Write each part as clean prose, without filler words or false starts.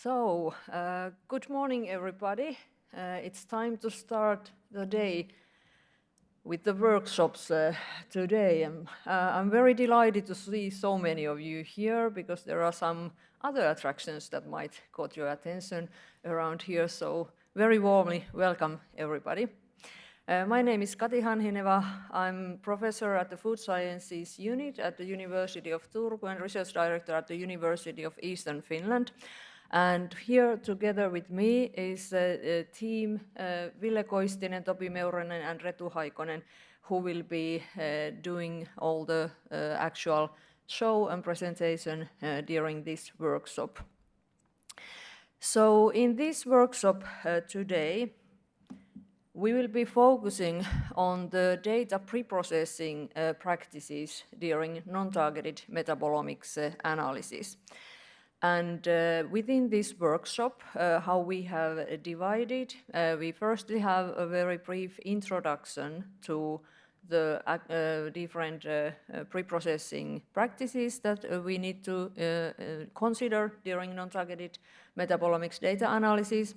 Good morning, everybody. It's time to start the day with the workshops today. I'm very delighted to see so many of you here because there are some other attractions that might caught your attention around here. So very warmly welcome, everybody. My name is Kati Hanhineva. I'm professor at the Food Sciences Unit at the University of Turku and research director at the University of Eastern Finland. And here together with me is a team, Ville, Koistinen, Topi, Meuronen and Retu, Haikonen, who will be doing all the actual show and presentation during this workshop. So in this workshop today, we will be focusing on the data preprocessing practices during non-targeted metabolomics analysis. And within this workshop, how we have divided, we firstly have a very brief introduction to the different preprocessing practices that we need to consider during non-targeted metabolomics data analysis.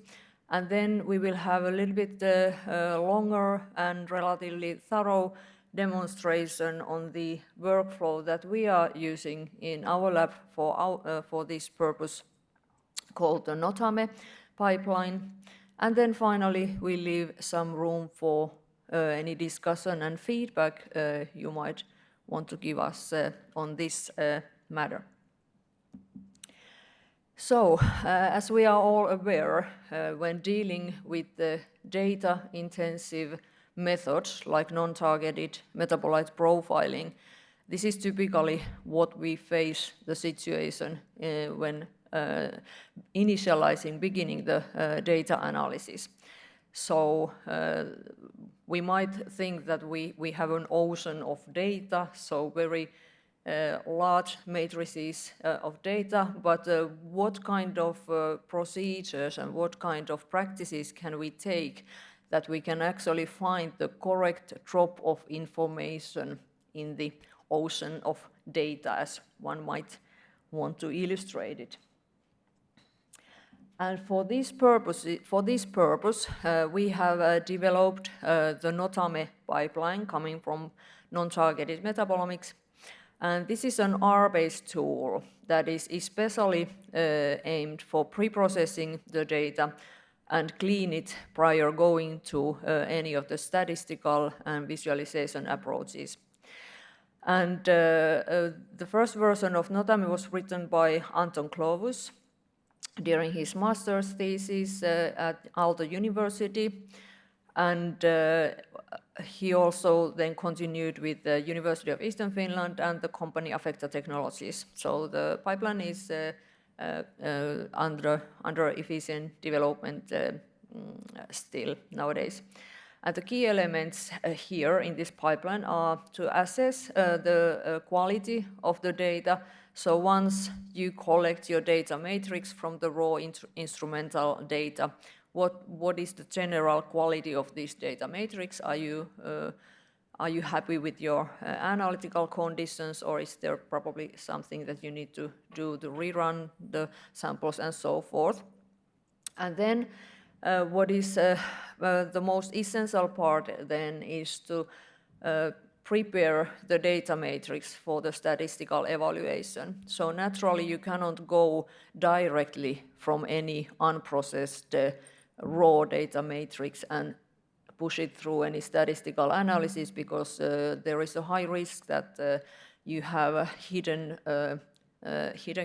And then we will have a little bit longer and relatively thorough demonstration on the workflow that we are using in our lab for this purpose, called the notame pipeline. And then finally, we leave some room for any discussion and feedback you might want to give us on this matter. So, as we are all aware, when dealing with the data-intensive methods like non-targeted metabolite profiling, this is typically what we face the situation when beginning the data analysis. So we might think that we have an ocean of data, so very large matrices of data, but what kind of procedures and what kind of practices can we take that we can actually find the correct drop of information in the ocean of data, as one might want to illustrate it. And for this purpose, we have developed the notame pipeline coming from non-targeted metabolomics. And this is an R-based tool that is especially aimed for preprocessing the data and clean it prior going to any of the statistical and visualization approaches. And the first version of notame was written by Anton Clovus during his master's thesis at Aalto University. And he also then continued with the University of Eastern Finland and the company Affecta Technologies. So the pipeline is under efficient development still nowadays. And the key elements here in this pipeline are to assess the quality of the data. So once you collect your data matrix from the raw instrumental data, what is the general quality of this data matrix? Are you happy with your analytical conditions, or is there probably something that you need to do to rerun the samples and so forth? And then what is the most essential part then is to prepare the data matrix for the statistical evaluation. So naturally you cannot go directly from any unprocessed raw data matrix and push it through any statistical analysis, because there is a high risk that you have hidden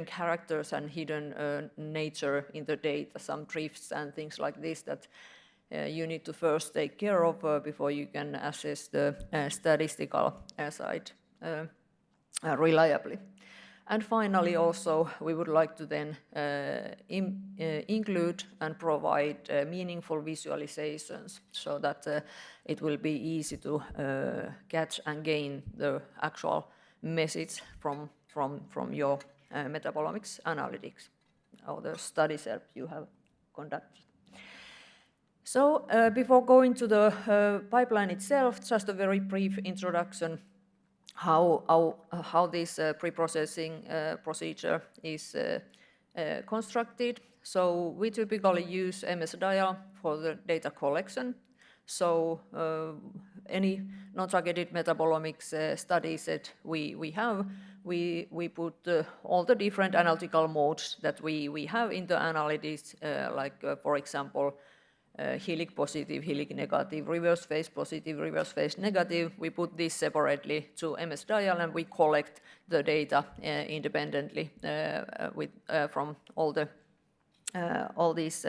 characters and hidden nature in the data, some drifts and things like this that you need to first take care of before you can assess the statistical side reliably. And finally, also, we would like to then include and provide meaningful visualizations so that it will be easy to catch and gain the actual message from your metabolomics analytics or the studies that you have conducted. So before going to the pipeline itself, just a very brief introduction how this preprocessing procedure is constructed. So we typically use MS-DIA for the data collection. So any non-targeted metabolomics studies that we have, we put all the different analytical modes that we have in the analysis, for example, helic positive, helic negative, reverse phase positive, reverse phase negative. We put this separately to MS-DIA and we collect the data independently from all these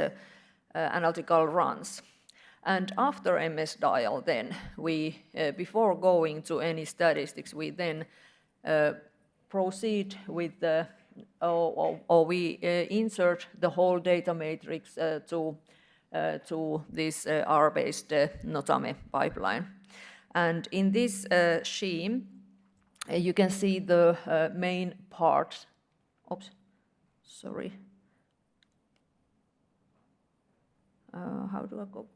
analytical runs. And after MS-DIA, then we, before going to any statistics, we then proceed with the, or we insert the whole data matrix to this R-based notame pipeline. And in this scheme, you can see the main parts. Oops, sorry. How do I go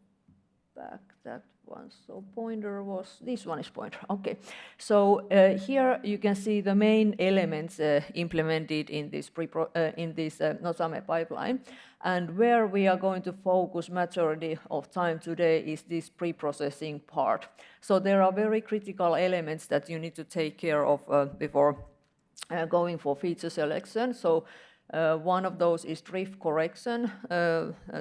back that one? So pointer was, this one is pointer, okay. So here you can see the main elements implemented in this notame pipeline. And where we are going to focus majority of time today is this pre-processing part. So there are very critical elements that you need to take care of before going for feature selection. So one of those is drift correction.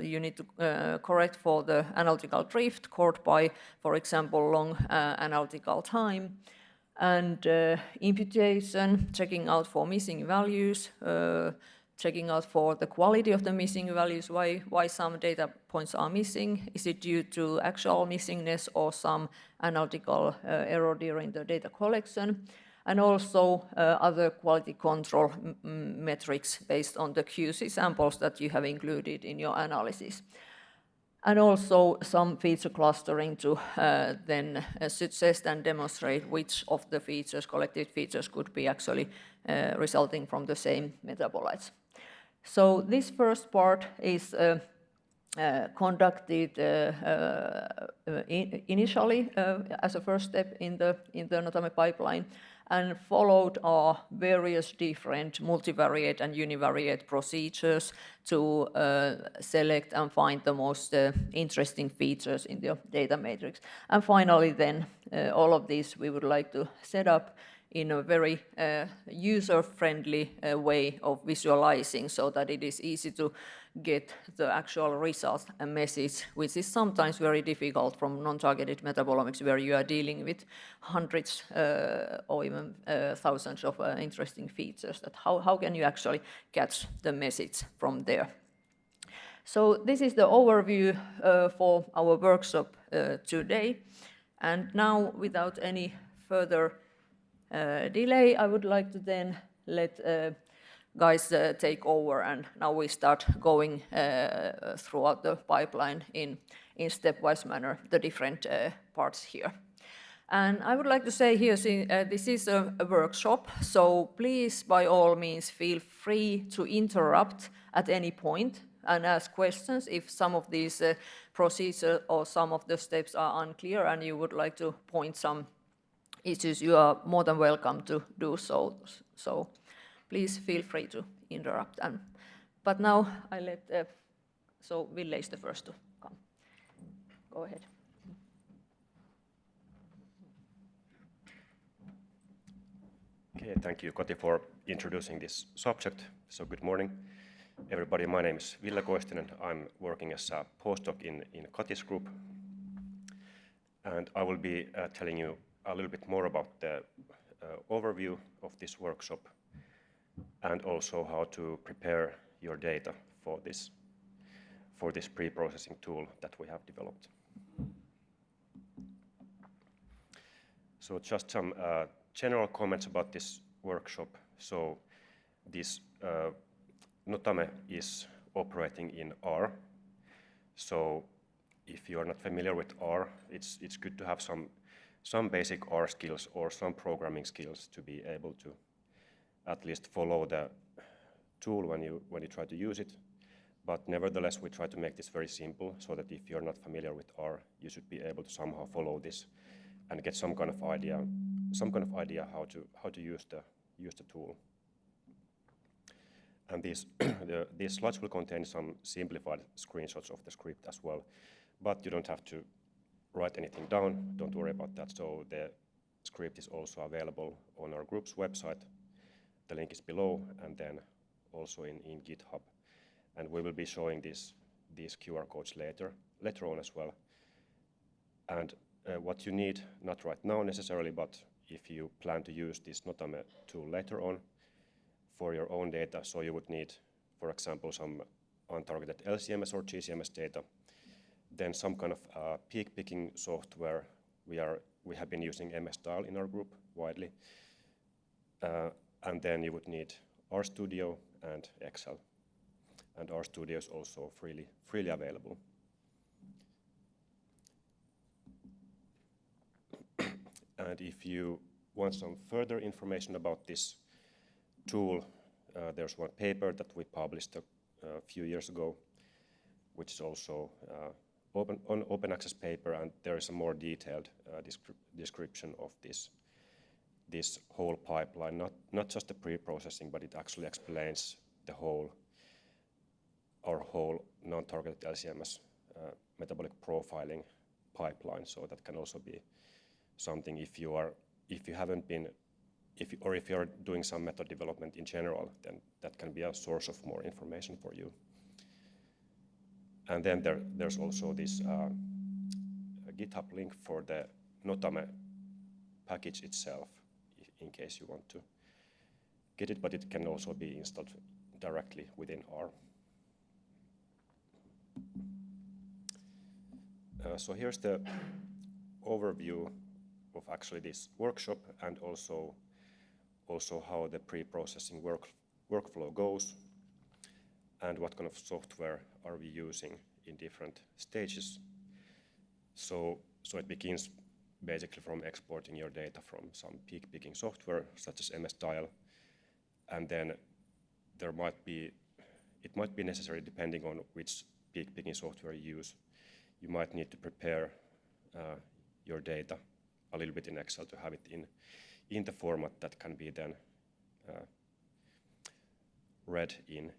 You need to correct for the analytical drift caused by, for example, long analytical time. And imputation, checking out for missing values, checking out for the quality of the missing values, why some data points are missing. Is it due to actual missingness or some analytical error during the data collection? And also other quality control metrics based on the QC samples that you have included in your analysis. And also some feature clustering to then suggest and demonstrate which of the features, collected features, could be actually resulting from the same metabolites. So this first part is conducted initially as a first step in the notame pipeline, and followed are various different multivariate and univariate procedures to select and find the most interesting features in the data matrix. And finally then, all of these we would like to set up in a very user-friendly way of visualizing, so that it is easy to get the actual results and message, which is sometimes very difficult from non-targeted metabolomics, where you are dealing with hundreds or even thousands of interesting features. That how can you actually catch the message from there? So this is the overview for our workshop today. And now, without any further delay, I would like to then let guys take over, and now we start going throughout the pipeline in stepwise manner, the different parts here. And I would like to say here, this is a workshop, so please by all means feel free to interrupt at any point and ask questions if some of these procedures or some of the steps are unclear and you would like to point some issues, you are more than welcome to do so. So please feel free to interrupt. But now I let, so Ville is the first to come. Go ahead. Okay, thank you, Kati, for introducing this subject. So good morning, everybody. My name is Ville Koistinen. I'm working as a postdoc in Kati's group. And I will be telling you a little bit more about the overview of this workshop, and also how to prepare your data for this pre-processing tool that we have developed. So just some general comments about this workshop. So this notame is operating in R. So if you are not familiar with R, it's good to have some basic R skills or some programming skills to be able to at least follow the tool when you try to use it. But nevertheless, we try to make this very simple, so that if you're not familiar with R, you should be able to somehow follow this and get some kind of idea how to use the tool. And these slides will contain some simplified screenshots of the script as well, but you don't have to write anything down, don't worry about that. So the script is also available on our group's website. The link is below, and then also in GitHub. And we will be showing these QR codes later on as well. And what you need, not right now necessarily, but if you plan to use this notame tool later on for your own data, so you would need, for example, some untargeted LCMS or GCMS data, then some kind of peak picking software. We have been using MS-Style in our group widely, and then you would need RStudio and Excel, and RStudio is also freely available. And if you want some further information about this tool, there's one paper that we published a few years ago, which is also open access paper, and there is a more detailed description of this whole pipeline, not just the pre-processing, but it actually explains our whole non-targeted LCMS metabolic profiling pipeline. So that can also be something if you are doing some method development in general, then that can be a source of more information for you. And then there's also this GitHub link for the notame package itself, in case you want to get it, but it can also be installed directly within R. So here's the overview of actually this workshop, and also how the pre-processing workflow goes, and what kind of software are we using in different stages. So it begins basically from exporting your data from some peak picking software such as MS-Style, and then it might be necessary, depending on which peak picking software you use. You might need to prepare your data a little bit in Excel to have it in the format that can be then read in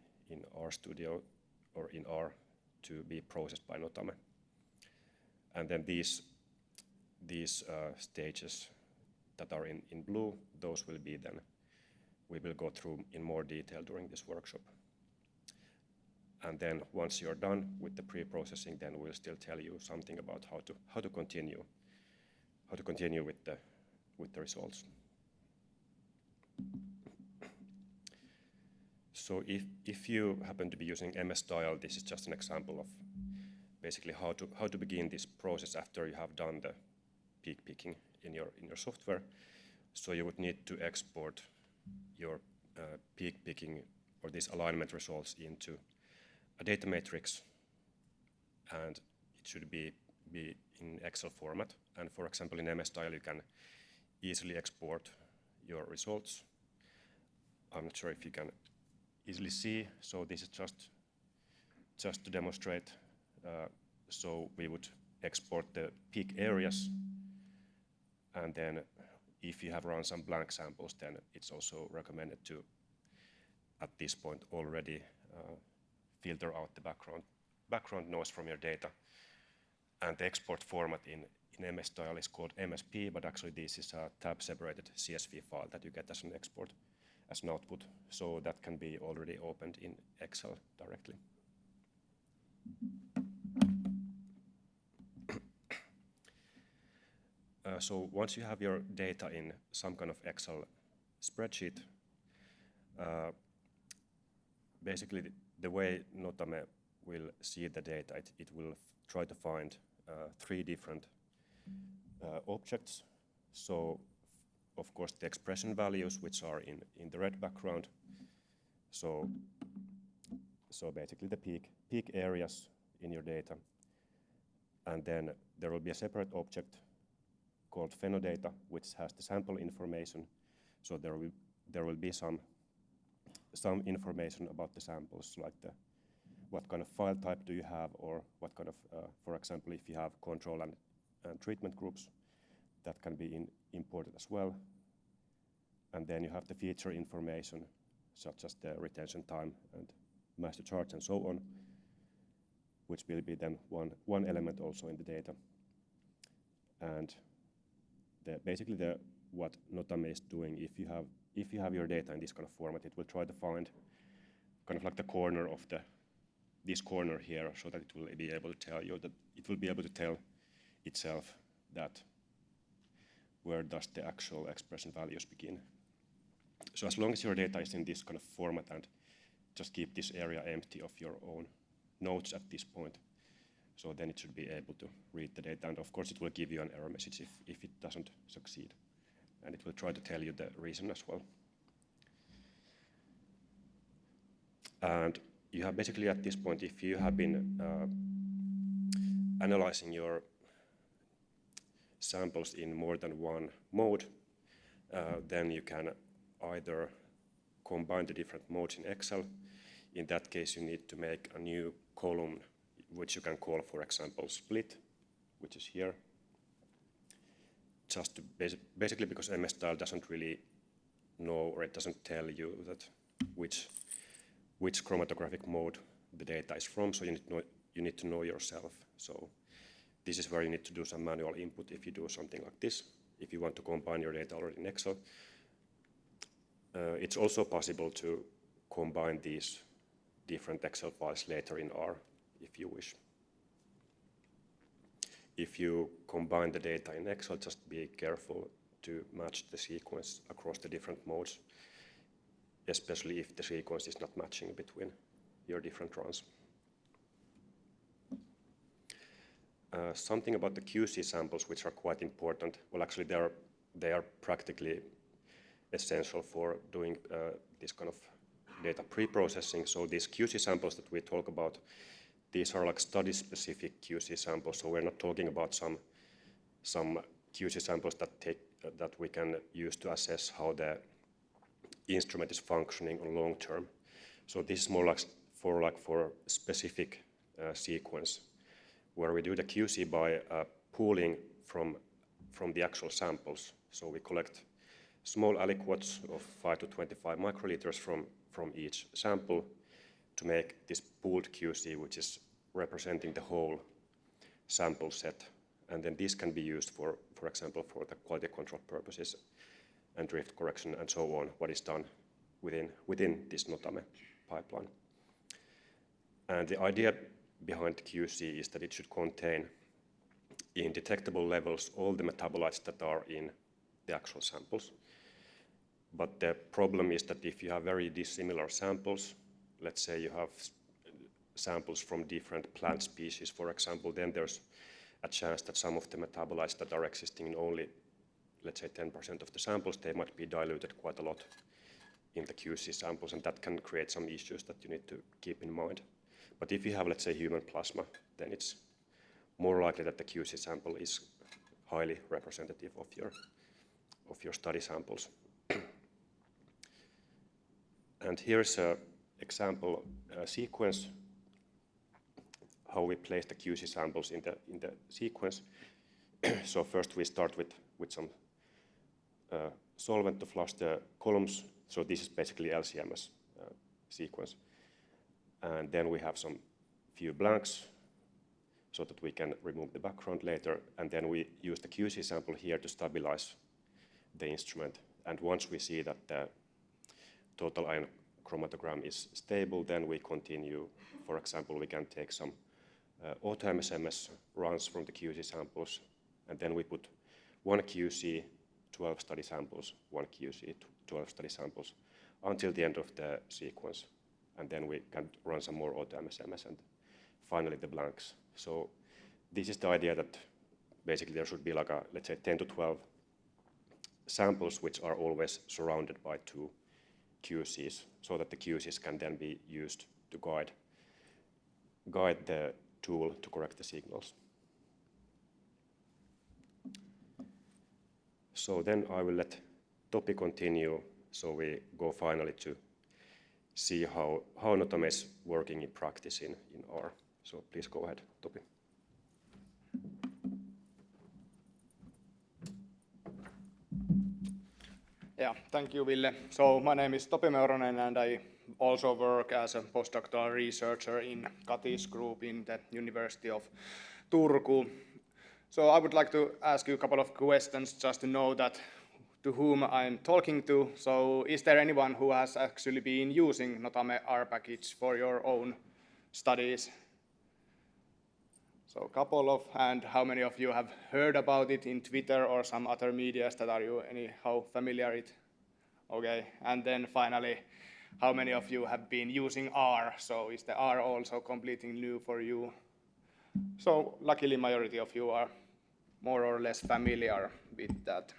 RStudio or in R to be processed by notame. And then these stages that are in blue, those will be then, we will go through in more detail during this workshop. And then once you're done with the pre-processing, then we'll still tell you something about how to continue with the results. So if you happen to be using MS-Style, this is just an example of basically how to begin this process after you have done the peak picking in your software. So you would need to export your peak picking or these alignment results into a data matrix, and it should be in Excel format. And for example, in MS-Style, you can easily export your results. I'm not sure if you can easily see. So this is just to demonstrate. So we would export the peak areas, and then if you have run some blank samples, then it's also recommended to, at this point already, filter out the background noise from your data. And the export format in MS-Style is called MSP, but actually this is a tab-separated CSV file that you get as an export, as an output. So that can be already opened in Excel directly. So once you have your data in some kind of Excel spreadsheet, basically the way notame will see the data, it will try to find 3 different objects. So of course the expression values, which are in the red background. So basically the peak areas in your data. And then there will be a separate object called phenodata, which has the sample information. So there will be some information about the samples, like what kind of file type do you have, or what kind of, for example, if you have control and treatment groups, that can be imported as well. And then you have the feature information. such as the retention time and master charge and so on, which will be then one element also in the data. And basically what notame is doing, if you have your data in this kind of format, it will try to find kind of like the corner of this corner here, so that it will be able to tell you that it will be able to tell itself that where does the actual expression values begin. So as long as your data is in this kind of format and just keep this area empty of your own nodes at this point, so then it should be able to read the data. And of course it will give you an error message if it doesn't succeed. And it will try to tell you the reason as well. And you have basically at this point, if you have been analyzing your samples in more than one mode, then you can either combine the different modes in Excel. In that case, you need to make a new column, which you can call, for example, split, which is here. Just to basically because MS style doesn't really know, or it doesn't tell you that which chromatographic mode the data is from, so you need to know yourself. So this is where you need to do some manual input if you do something like this, if you want to combine your data already in Excel. It's also possible to combine these different Excel files later in R, if you wish. If you combine the data in Excel, just be careful to match the sequence across the different modes, especially if the sequence is not matching between your different runs. Something about the QC samples, which are quite important. Well, actually, they are practically essential for doing this kind of data pre-processing. So these QC samples that we talk about, these are like study-specific QC samples. So we're not talking about some QC samples that we can use to assess how the instrument is functioning on long term. So this is more like for specific sequence, where we do the QC by pooling from the actual samples. So we collect small aliquots of 5 to 25 microliters from each sample to make this pooled QC, which is representing the whole sample set. And then this can be used for example, for the quality control purposes and drift correction and so on, what is done within this notame pipeline. And the idea behind QC is that it should contain in detectable levels all the metabolites that are in the actual samples. But the problem is that if you have very dissimilar samples, let's say you have samples from different plant species, for example, then there's a chance that some of the metabolites that are existing in only, let's say, 10% of the samples, they might be diluted quite a lot in the QC samples, and that can create some issues that you need to keep in mind. But if you have, let's say, human plasma, then it's more likely that the QC sample is highly representative of your study samples. And here's an example sequence, how we place the QC samples in the sequence. So first we start with some solvent to flush the columns. So this is basically LCMS sequence. And then we have some few blanks so that we can remove the background later. And then we use the QC sample here to stabilize the instrument. And once we see that the total ion chromatogram is stable, then we continue. For example, we can take some auto-MSMS runs from the QC samples, and then we put one QC, 12 study samples, one QC, 12 study samples, until the end of the sequence. And then we can run some more auto-MSMS, and finally the blanks. So this is the idea that basically there should be like a, let's say, 10 to 12 samples which are always surrounded by two QCs, so that the QCs can then be used to guide the tool to correct the signals. So then I will let Topi continue, so we go finally to see how notame is working in practice in R. So please go ahead, Topi. Yeah, thank you, Ville. So my name is Topi Meuronen, and I also work as a postdoctoral researcher in Kati's group in the University of Turku. So I would like to ask you a couple of questions just to know that to whom I'm talking to. So is there anyone who has actually been using Notame R package for your own studies? So a couple of, and how many of you have heard about it in Twitter or some other medias that are you anyhow familiar with? Okay, and then finally, how many of you have been using R? So is the R also completely new for you? So luckily majority of you are more or less familiar with that.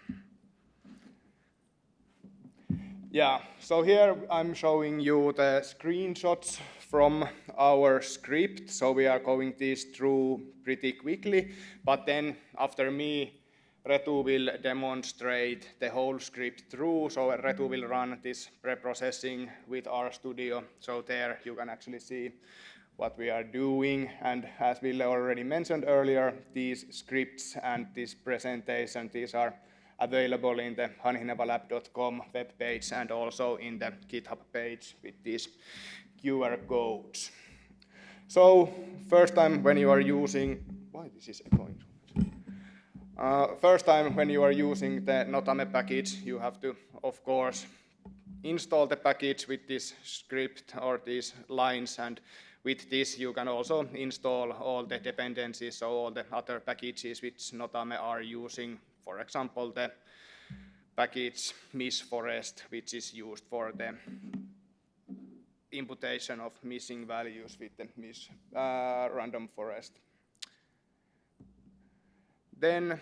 Yeah, so here I'm showing you the screenshots from our script. So we are going this through pretty quickly, but then after me, Retu will demonstrate the whole script through. So Retu will run this preprocessing with RStudio. So there you can actually see what we are doing. And as Ville already mentioned earlier, these scripts and this presentation, these are available in the hanhinevalab.com webpage and also in the GitHub page with these QR codes. So first time when you are using, why this is echoing? First time when you are using the Notame package, you have to, of course, install the package with this script or these lines, and with this you can also install all the dependencies, so all the other packages which Notame are using. For example, the package misforest, which is used for the imputation of missing values with the random forest. Then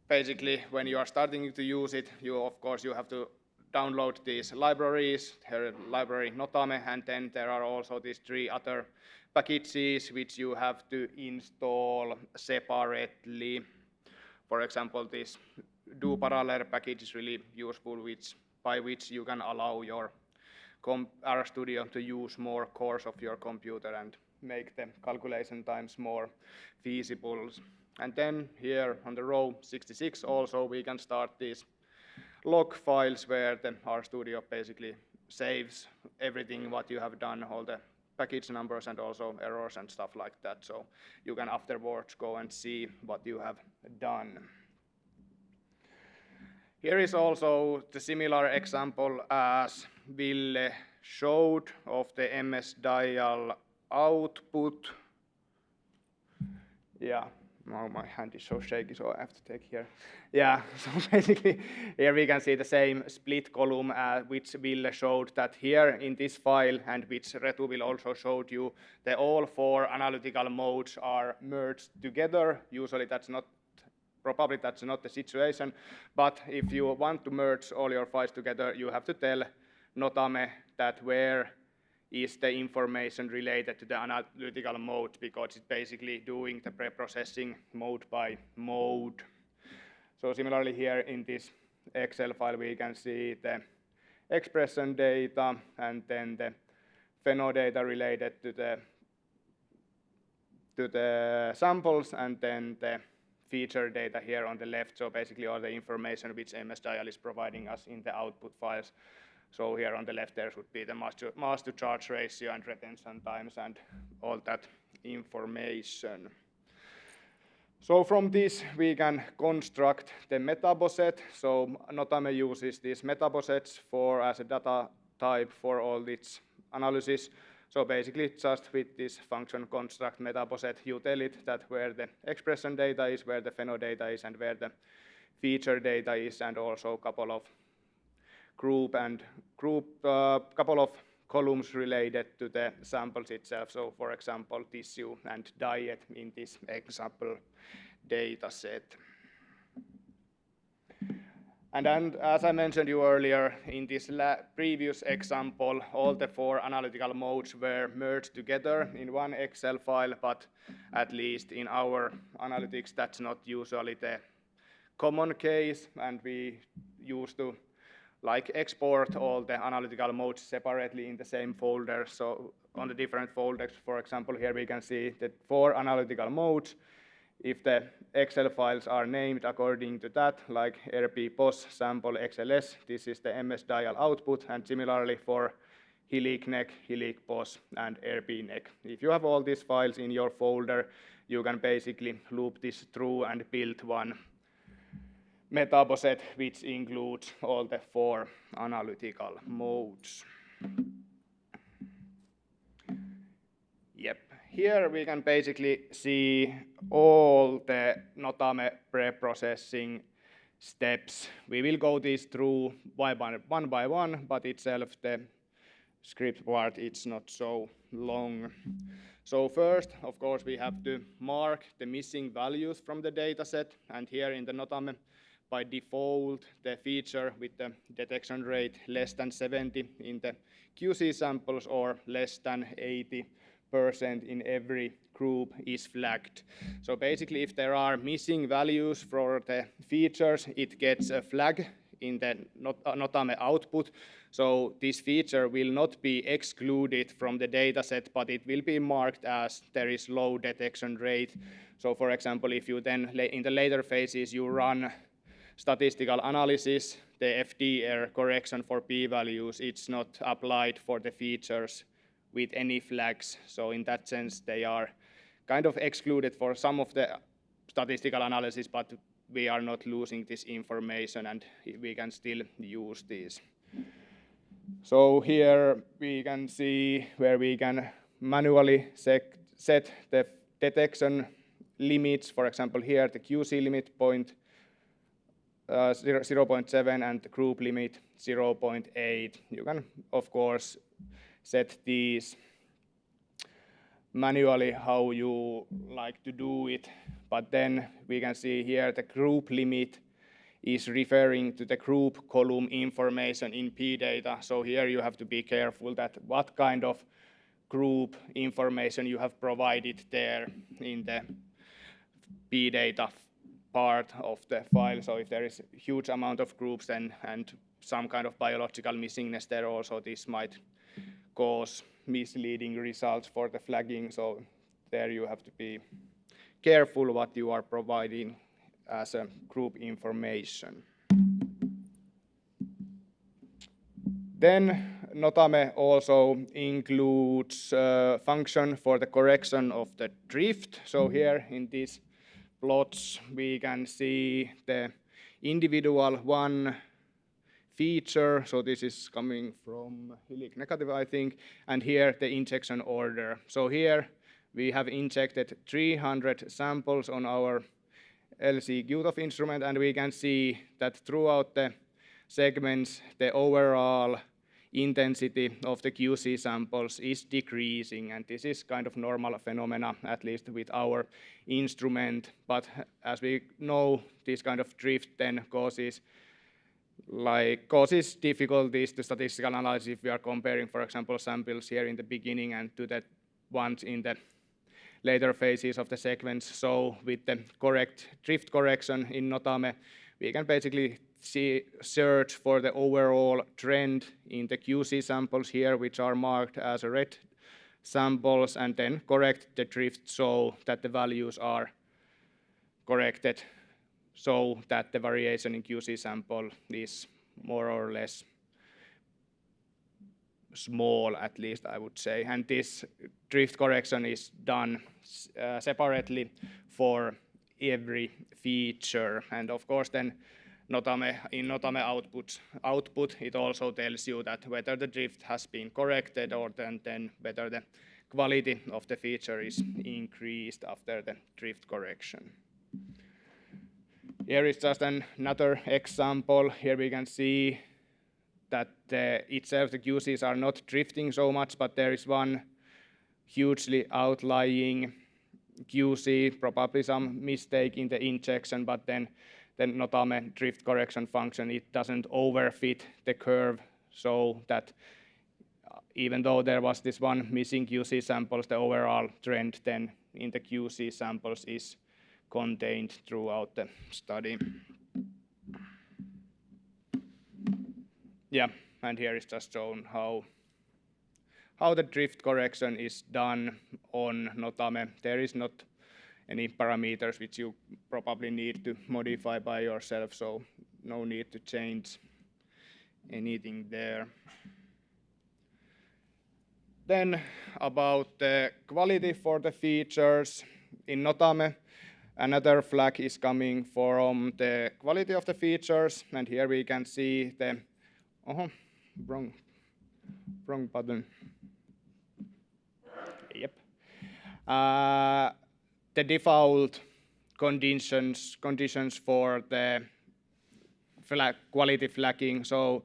basically when you are starting to use it, of course you have to download these libraries, here library Notame, and then there are also these 3 other packages which you have to install separately. For example, this do parallel package is really useful, by which you can allow your RStudio to use more cores of your computer and make the calculation times more feasible. And then here on the row 66 also we can start these log files where the RStudio basically saves everything what you have done, all the package numbers and also errors and stuff like that. So you can afterwards go and see what you have done. Here is also the similar example as Ville showed of the MS-dial output. Yeah, now my hand is so shaky, so I have to take here. Yeah, so basically here we can see the same split column which Ville showed that here in this file, and which Retu will also showed you, the all 4 analytical modes are merged together. Usually probably that's not the situation, but if you want to merge all your files together, you have to tell Notame that where is the information related to the analytical mode, because it's basically doing the preprocessing mode by mode. So similarly here in this Excel file we can see the expression data and then the pheno data related to the samples, and then the feature data here on the left, so basically all the information which MS-dial is providing us in the output files. So here on the left there should be the mass to charge ratio and retention times and all that information. So from this we can construct the metaboset. So Notame uses these metabosets as a data type for all its analysis. So basically just with this function construct metaboset, you tell it that where the expression data is, where the pheno data is, and where the feature data is, and also a couple of couple of columns related to the samples itself. So for example, tissue and diet in this example data set. And as I mentioned you earlier, in this previous example, all the 4 analytical modes were merged together in one Excel file, but at least in our analytics, that's not usually the common case, and we used to export all the analytical modes separately in the same folder. So on the different folders, for example, here we can see the 4 analytical modes if the Excel files are named according to that, like rp-pos sample XLS, this is the MS-dial output, and similarly for helic-nec, helic-pos, and rp-nec. If you have all these files in your folder, you can basically loop this through and build one metaboset which includes all the 4 analytical modes. Yep. Here we can basically see all the notame preprocessing steps. We will go these through one by one, but itself the script part it's not so long. So first, of course, we have to mark the missing values from the dataset, and here in the notame, by default, the feature with the detection rate less than 70 in the QC samples or less than 80% in every group is flagged. So basically, if there are missing values for the features, it gets a flag in the notame output. So this feature will not be excluded from the dataset, but it will be marked as there is low detection rate. So for example, if you then in the later phases you run statistical analysis, the FD correction for p-values, it's not applied for the features with any flags. So in that sense, they are kind of excluded for some of the statistical analysis, but we are not losing this information and we can still use these. So here we can see where we can manually set the detection limits. For example, here the QC limit 0.7 and the group limit 0.8. You can, of course, set these manually how you like to do it, but then we can see here the group limit is referring to the group column information in p-data. So here you have to be careful that what kind of group information you have provided there in the p-data part of the file. So if there is a huge amount of groups then, and some kind of biological missingness there also, this might cause misleading results for the flagging. So there you have to be careful what you are providing as a group information. Then notame also includes a function for the correction of the drift. So here in these plots we can see the individual one feature. So this is coming from helic negative, I think, and here the injection order. So here we have injected 300 samples on our LC QTOF instrument, and we can see that throughout the segments, the overall intensity of the QC samples is decreasing, and this is kind of normal phenomena, at least with our instrument. But as we know, this kind of drift then causes difficulties to statistical analysis if we are comparing, for example, samples here in the beginning and to the ones in the later phases of the sequence. So with the correct drift correction in notame, we can basically search for the overall trend in the QC samples here, which are marked as red samples, and then correct the drift so that the values are corrected, so that the variation in QC sample is more or less small, at least I would say. And this drift correction is done separately for every feature. And of course then in notame output, it also tells you that whether the drift has been corrected or then whether the quality of the feature is increased after the drift correction. Here is just another example. Here we can see that itself the QCs are not drifting so much, but there is one hugely outlying QC, probably some mistake in the injection, but then notame drift correction function, it doesn't overfit the curve, so that even though there was this one missing QC samples, the overall trend then in the QC samples is contained throughout the study. Yeah, and here is just shown how the drift correction is done on notame. There is not any parameters which you probably need to modify by yourself, so no need to change anything there. Then about the quality for the features in Notame, another flag is coming from the quality of the features, and here we can see the wrong button. Yep. The default conditions for the quality flagging. So,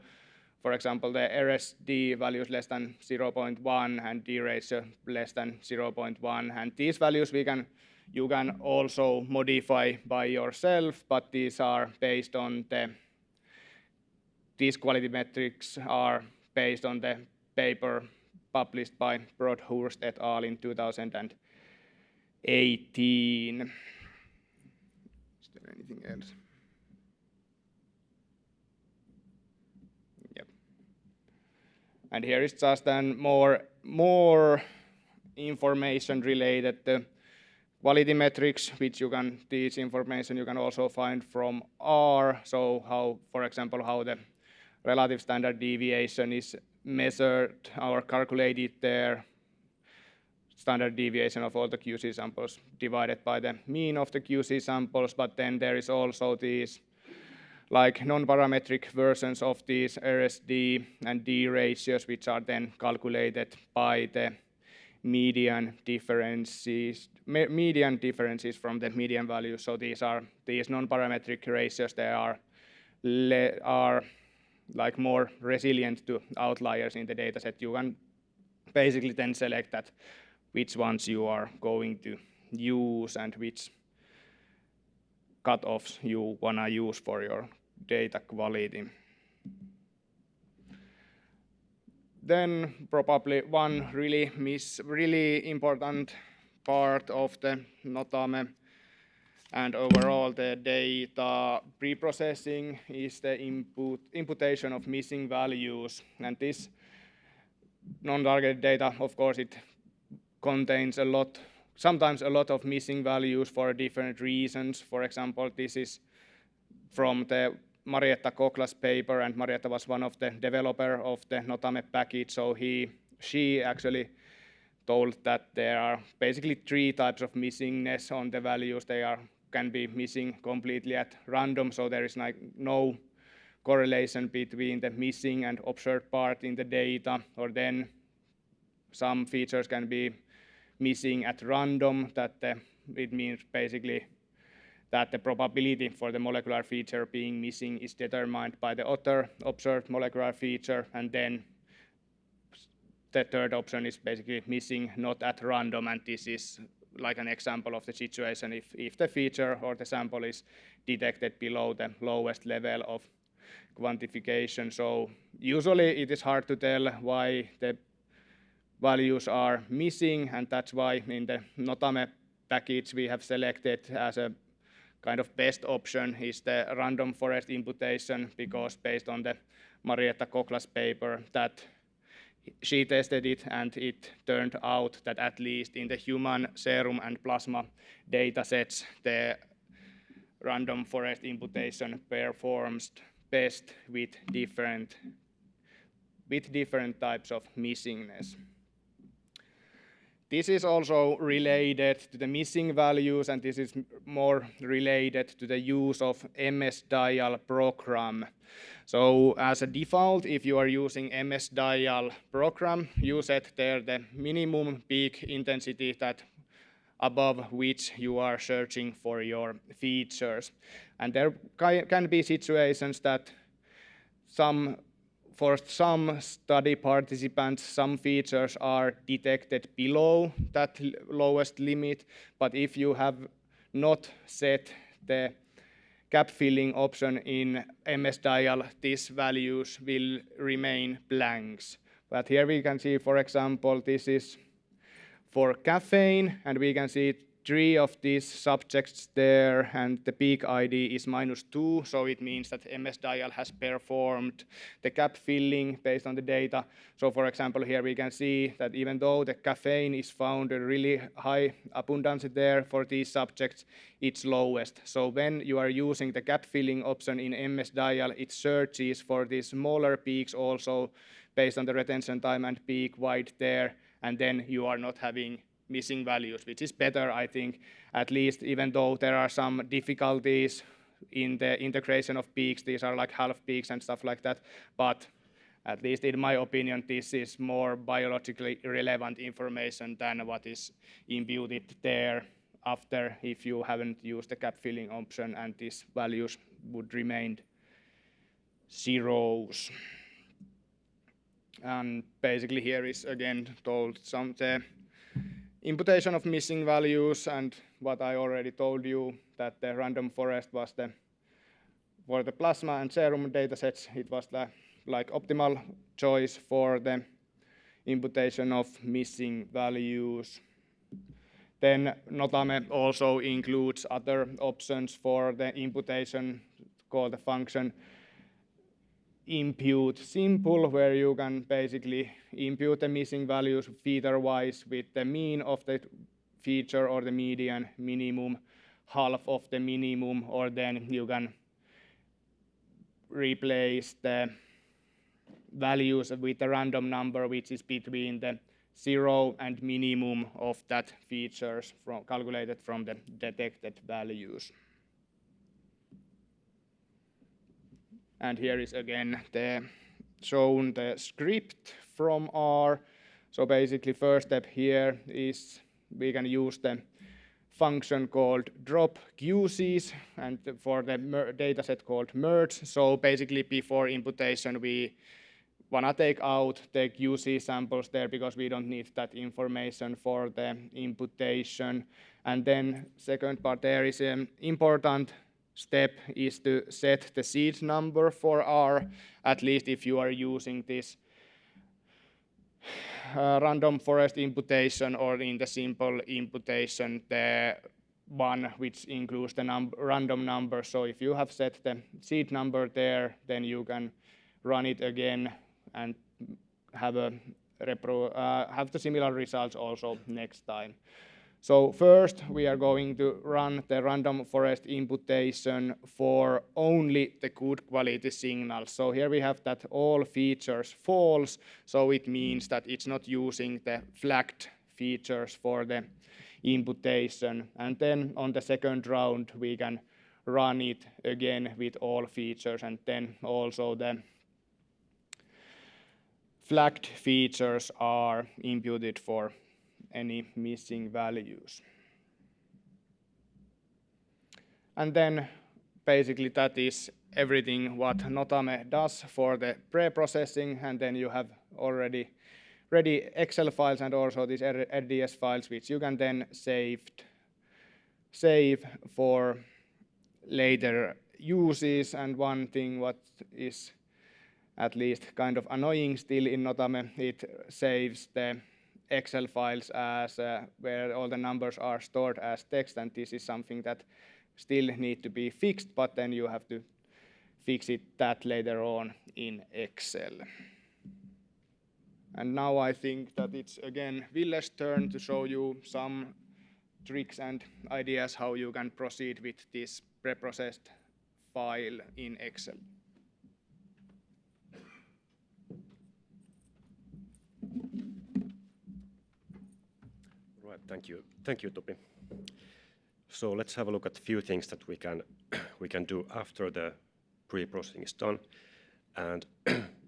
for example, the RSD values less than 0.1 and D ratio less than 0.1, and these values you can also modify by yourself, but these are based on these quality metrics are based on the paper published by Broadhurst et al. In 2018. Is there anything else? Yep. And here is just then more information related to quality metrics, which this information you can also find from R. So for example, how the relative standard deviation is measured or calculated there, standard deviation of all the QC samples divided by the mean of the QC samples, but then there is also these like non-parametric versions of these RSD and D ratios, which are then calculated by the median differences from the median values. So these non-parametric ratios, they are like more resilient to outliers in the dataset. You can basically then select that which ones you are going to use and which cutoffs you wanna use for your data quality. Then probably one really important part of the Notame and overall the data preprocessing is the imputation of missing values. And this non-targeted data, of course, it contains sometimes a lot of missing values for different reasons. For example, this is from the Marietta Koklas paper, and Marietta was one of the developer of the Notame package. So she actually told that there are basically 3 types of missingness on the values. They can be missing completely at random, so there is like no correlation between the missing and observed part in the data, or then some features can be missing at random, it means basically that the probability for the molecular feature being missing is determined by the other observed molecular feature, and then the third option is basically missing not at random, and this is like an example of the situation if the feature or the sample is detected below the lowest level of quantification. So usually it is hard to tell why the values are missing, and that's why in the Notame package we have selected as a kind of best option is the random forest imputation, because based on the Marietta Koklas paper that she tested it, and it turned out that at least in the human serum and plasma data sets, the random forest imputation performs best with different types of missingness. This is also related to the missing values, and this is more related to the use of MS-dial program. So as a default, if you are using MS-dial program, you set there the minimum peak intensity that above which you are searching for your features. And there can be situations that for some study participants, some features are detected below that lowest limit, but if you have not set the gap filling option in MS-dial, these values will remain blanks. But here we can see, for example, this is for caffeine, and we can see 3 of these subjects there, and the peak ID is -2, so it means that MS Dial has performed the gap filling based on the data. So for example, here we can see that even though the caffeine is found a really high abundance there for these subjects, it's lowest. So when you are using the gap filling option in MS Dial, it searches for these smaller peaks also based on the retention time and peak wide there, and then you are not having missing values, which is better, I think, at least, even though there are some difficulties in the integration of peaks. These are like half peaks and stuff like that, but at least in my opinion, this is more biologically relevant information than what is imputed there after if you haven't used the gap filling option, and these values would remain zeros. And basically here is again told some the imputation of missing values, and what I already told you, that the random forest was for the plasma and serum datasets, it was the like optimal choice for the imputation of missing values. Then notame also includes other options for the imputation, called the function impute simple, where you can basically impute the missing values feature-wise with the mean of the feature or the median, minimum, half of the minimum, or then you can replace the values with a random number which is between the 0 and minimum of that features calculated from the detected values. And here is again shown the script from R. So basically first step here is we can use the function called drop QCs, and for the dataset called merge. So basically before imputation we wanna take out the QC samples there because we don't need that information for the imputation. And then second part there is an important step is to set the seed number for R, at least if you are using this random forest imputation, or in the simple imputation, the one which includes the random number. So if you have set the seed number there, then you can run it again and have the similar results also next time. So first we are going to run the random forest imputation for only the good quality signals. So here we have that all features false, so it means that it's not using the flagged features for the imputation. And then on the second round we can run it again with all features, and then also the flagged features are imputed for any missing values. And then basically that is everything what notame does for the pre-processing, and then you have already ready Excel files and also these RDS files which you can then save for later uses. And one thing what is at least kind of annoying still in notame, it saves the Excel files as where all the numbers are stored as text, and this is something that still need to be fixed, but then you have to fix that later on in Excel. And now I think that it's again Ville's turn to show you some tricks and ideas how you can proceed with this preprocessed file in Excel. Right, thank you, Topi. So let's have a look at a few things that we can do after the pre-processing is done, and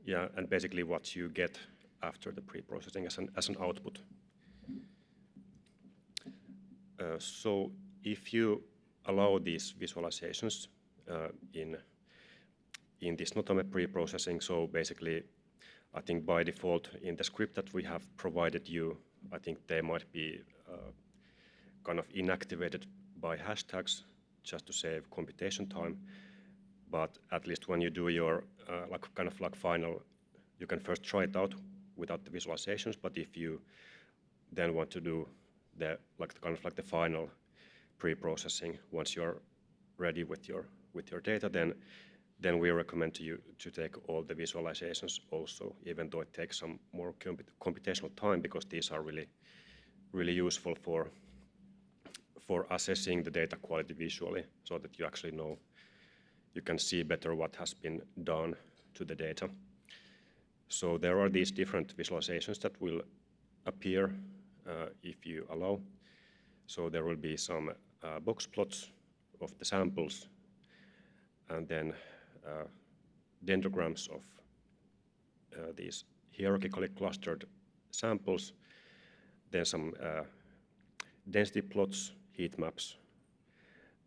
yeah, and basically what you get after the pre-processing as an output. So if you allow these visualizations in this notame pre-processing, so basically I think by default in the script that we have provided you, I think they might be kind of inactivated by hashtags just to save computation time. But at least when you do your final, you can first try it out without the visualizations. But if you then want to do the kind of like the final pre-processing. Once you're ready with your data, then we recommend to you to take all the visualizations also, even though it takes some more computational time, because these are really useful for assessing the data quality visually, so that you actually know, you can see better what has been done to the data. So there are these different visualizations that will appear if you allow. So there will be some box plots of the samples, and then dendrograms of these hierarchically clustered samples, then some density plots, heat maps,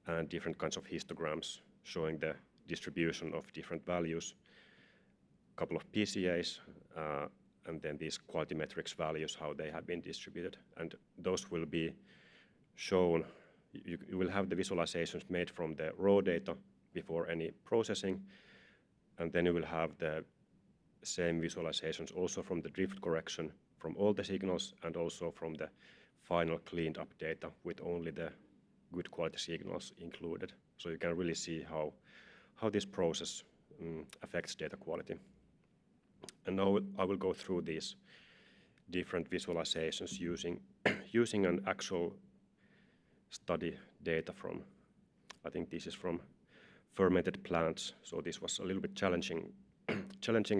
and different kinds of histograms showing the distribution of different values, a couple of PCAs, and then these quality metrics values, how they have been distributed. And those will be shown, you will have the visualizations made from the raw data before any processing, and then you will have the same visualizations also from the drift correction from all the signals, and also from the final cleaned up data with only the good quality signals included. So you can really see how this process affects data quality. And now I will go through these different visualizations using an actual study data from, I think this is from fermented plants. So this was a little bit challenging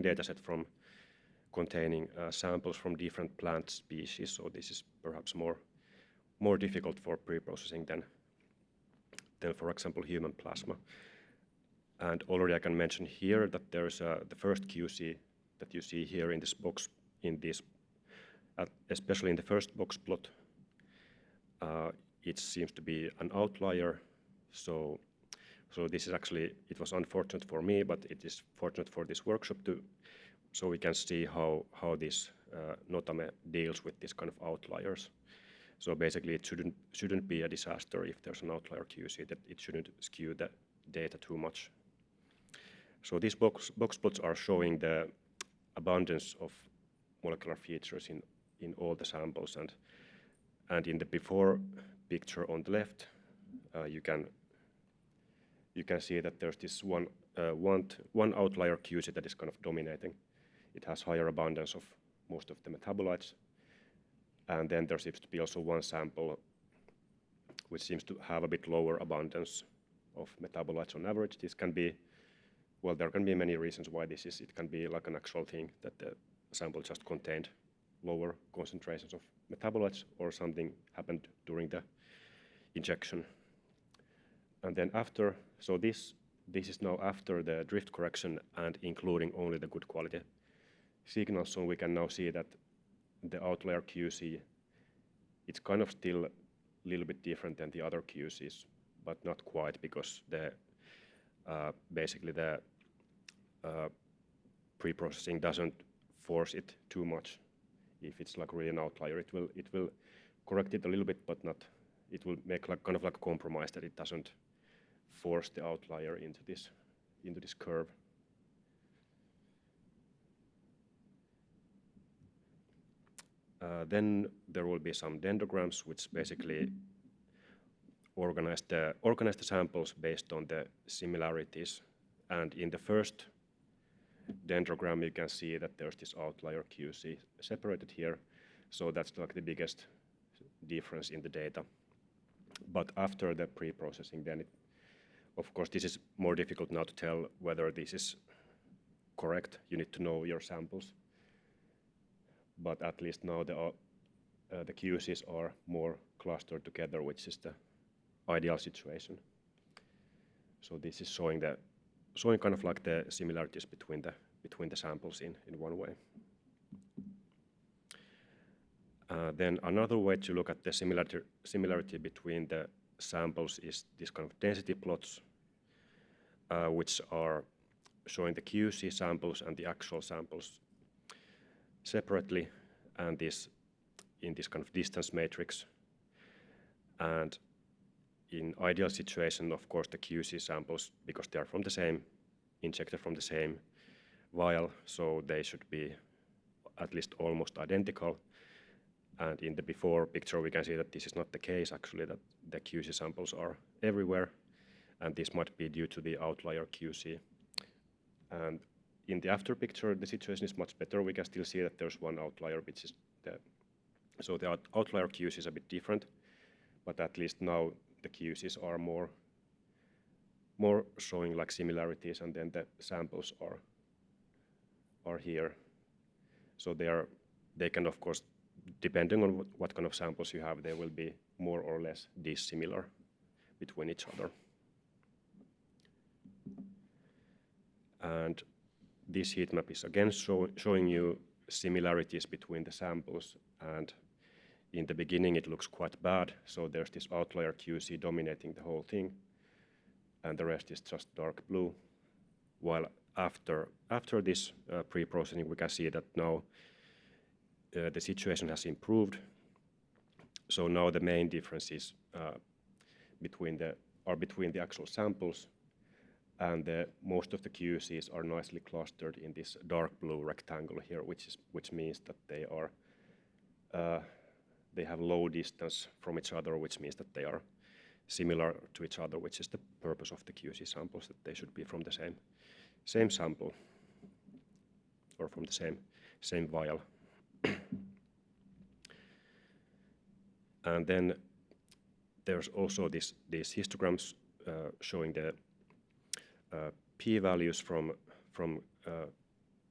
data set from containing samples from different plant species. So this is perhaps more difficult for pre-processing than for example human plasma. And already I can mention here that there's the first QC that you see here in this box, especially in the first box plot, it seems to be an outlier. So this is actually, it was unfortunate for me, but it is fortunate for this workshop so we can see how this notame deals with this kind of outliers. So basically it shouldn't be a disaster if there's an outlier QC, that it shouldn't skew the data too much. So these box plots are showing the abundance of molecular features in all the samples, and in the before picture on the left, you can see that there's this one outlier QC that is kind of dominating. It has higher abundance of most of the metabolites, and then there seems to be also one sample which seems to have a bit lower abundance of metabolites on average. This can be, well, there can be many reasons why this is. It can be like an actual thing that the sample just contained lower concentrations of metabolites, or something happened during the injection. And then after, so this is now after the drift correction and including only the good quality signals. So we can now see that the outlier QC, it's kind of still a little bit different than the other QCs, but not quite, because basically the pre-processing doesn't force it too much. If it's like really an outlier, it will correct it a little bit, but not. It will make like kind of like a compromise that it doesn't force the outlier into this curve. Then there will be some dendrograms which basically organize the samples based on the similarities. And in the first dendrogram, you can see that there's this outlier QC separated here. So that's like the biggest difference in the data. But after the pre-processing, then of course, this is more difficult now to tell whether this is correct. You need to know your samples. But at least now the QCs are more clustered together, which is the ideal situation. So this is showing kind of like the similarities between the samples in one way. Then another way to look at the similarity between the samples is this kind of density plots, which are showing the QC samples and the actual samples separately, and in this kind of distance matrix. And in ideal situation, of course, the QC samples, because they are from the same, injected from the same vial, so they should be at least almost identical. And in the before picture, we can see that this is not the case, actually, that the QC samples are everywhere. And this might be due to the outlier QC. And in the after picture, the situation is much better. We can still see that there's one outlier, which is so the outlier QC is a bit different, but at least now the QCs are more showing like similarities, and then the samples are here. So they can, of course, depending on what kind of samples you have, they will be more or less dissimilar between each other. And this heat map is again showing you similarities between the samples, and in the beginning it looks quite bad, so there's this outlier QC dominating the whole thing, and the rest is just dark blue. While after this pre-processing, we can see that now the situation has improved. So now the main differences between the actual samples, and most of the QCs are nicely clustered in this dark blue rectangle here, which means that they have low distance from each other, which means that they are similar to each other, which is the purpose of the QC samples, that they should be from the same sample or from the same vial. And then there's also these histograms showing the p-values from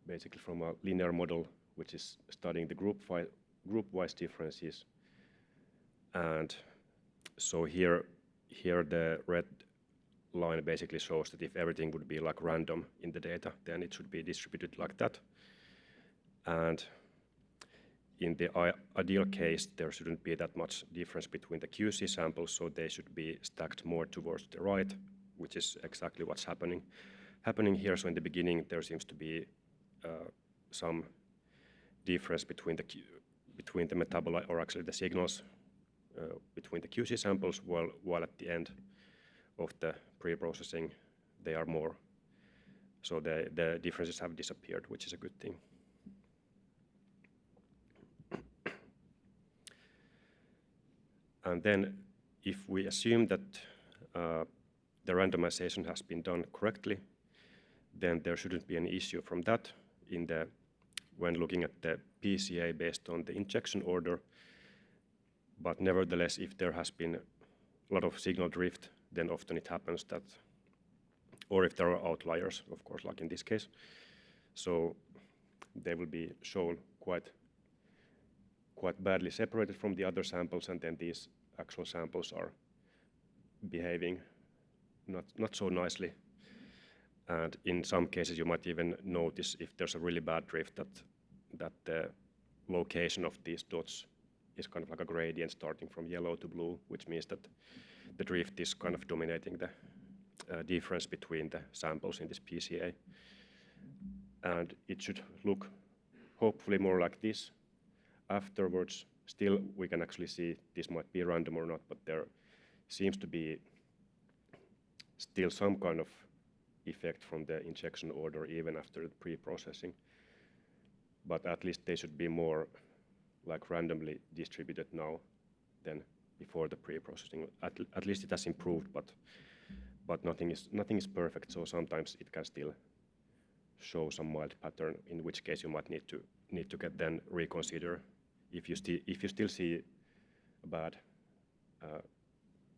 basically from a linear model, which is studying the group-wise differences. And so here the red line basically shows that if everything would be like random in the data, then it should be distributed like that. And in the ideal case, there shouldn't be that much difference between the QC samples, so they should be stacked more towards the right, which is exactly what's happening here. So in the beginning, there seems to be some difference between the metabolite, or actually the signals between the QC samples, while at the end of the pre-processing, they are more. So the differences have disappeared, which is a good thing. And then if we assume that the randomization has been done correctly, then there shouldn't be any issue from that when looking at the PCA based on the injection order. But nevertheless, if there has been a lot of signal drift, then often it happens that, or if there are outliers, of course, like in this case, so they will be shown quite badly separated from the other samples, and then these actual samples are behaving not so nicely. And in some cases, you might even notice, if there's a really bad drift, that the location of these dots is kind of like a gradient starting from yellow to blue, which means that the drift is kind of dominating the difference between the samples in this PCA. And it should look hopefully more like this. Afterwards, still we can actually see this might be random or not, but there seems to be still some kind of effect from the injection order even after the pre-processing. But at least they should be more like randomly distributed now than before the pre-processing. At least it has improved, but nothing is perfect. So sometimes it can still show some mild pattern, in which case you might need to get then reconsider if you still see a bad.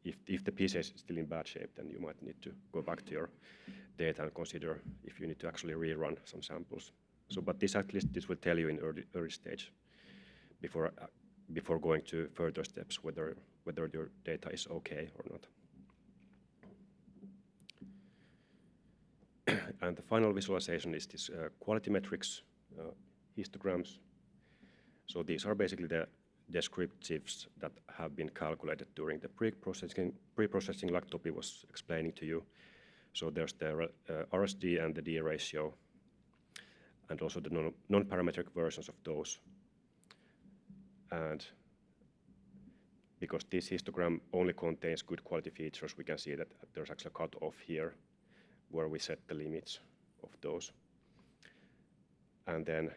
If the PCA is still in bad shape, then you might need to go back to your data and consider if you need to actually rerun some samples. So, but at least this will tell you in early stage before going to further steps whether your data is okay or not. And the final visualization is this quality metrics histograms. So these are basically the descriptives that have been calculated during the pre-processing like Topi was explaining to you. So there's the RSD and the D ratio, and also the non-parametric versions of those. And because this histogram only contains good quality features, we can see that there's actually a cutoff here where we set the limits of those. And then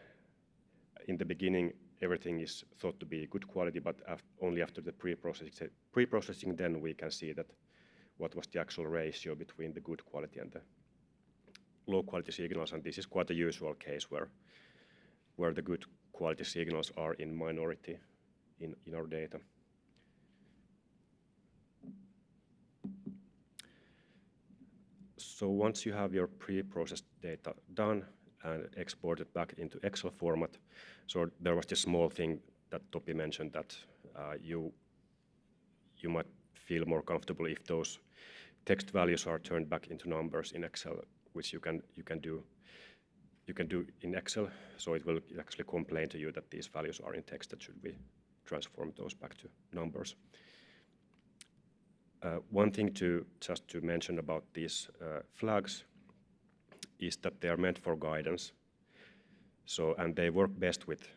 in the beginning, everything is thought to be good quality, but only after the pre-processing, then we can see that what was the actual ratio between the good quality and the low quality signals, and this is quite a usual case where the good quality signals are in minority in our data. So once you have your pre-processed data done and exported back into Excel format, so there was this small thing that Topi mentioned that you might feel more comfortable if those text values are turned back into numbers in Excel, which you can do in Excel. So it will actually complain to you that these values are in text, that should we transform those back to numbers. One thing just to mention about these flags is that they are meant for guidance. So, and they work best with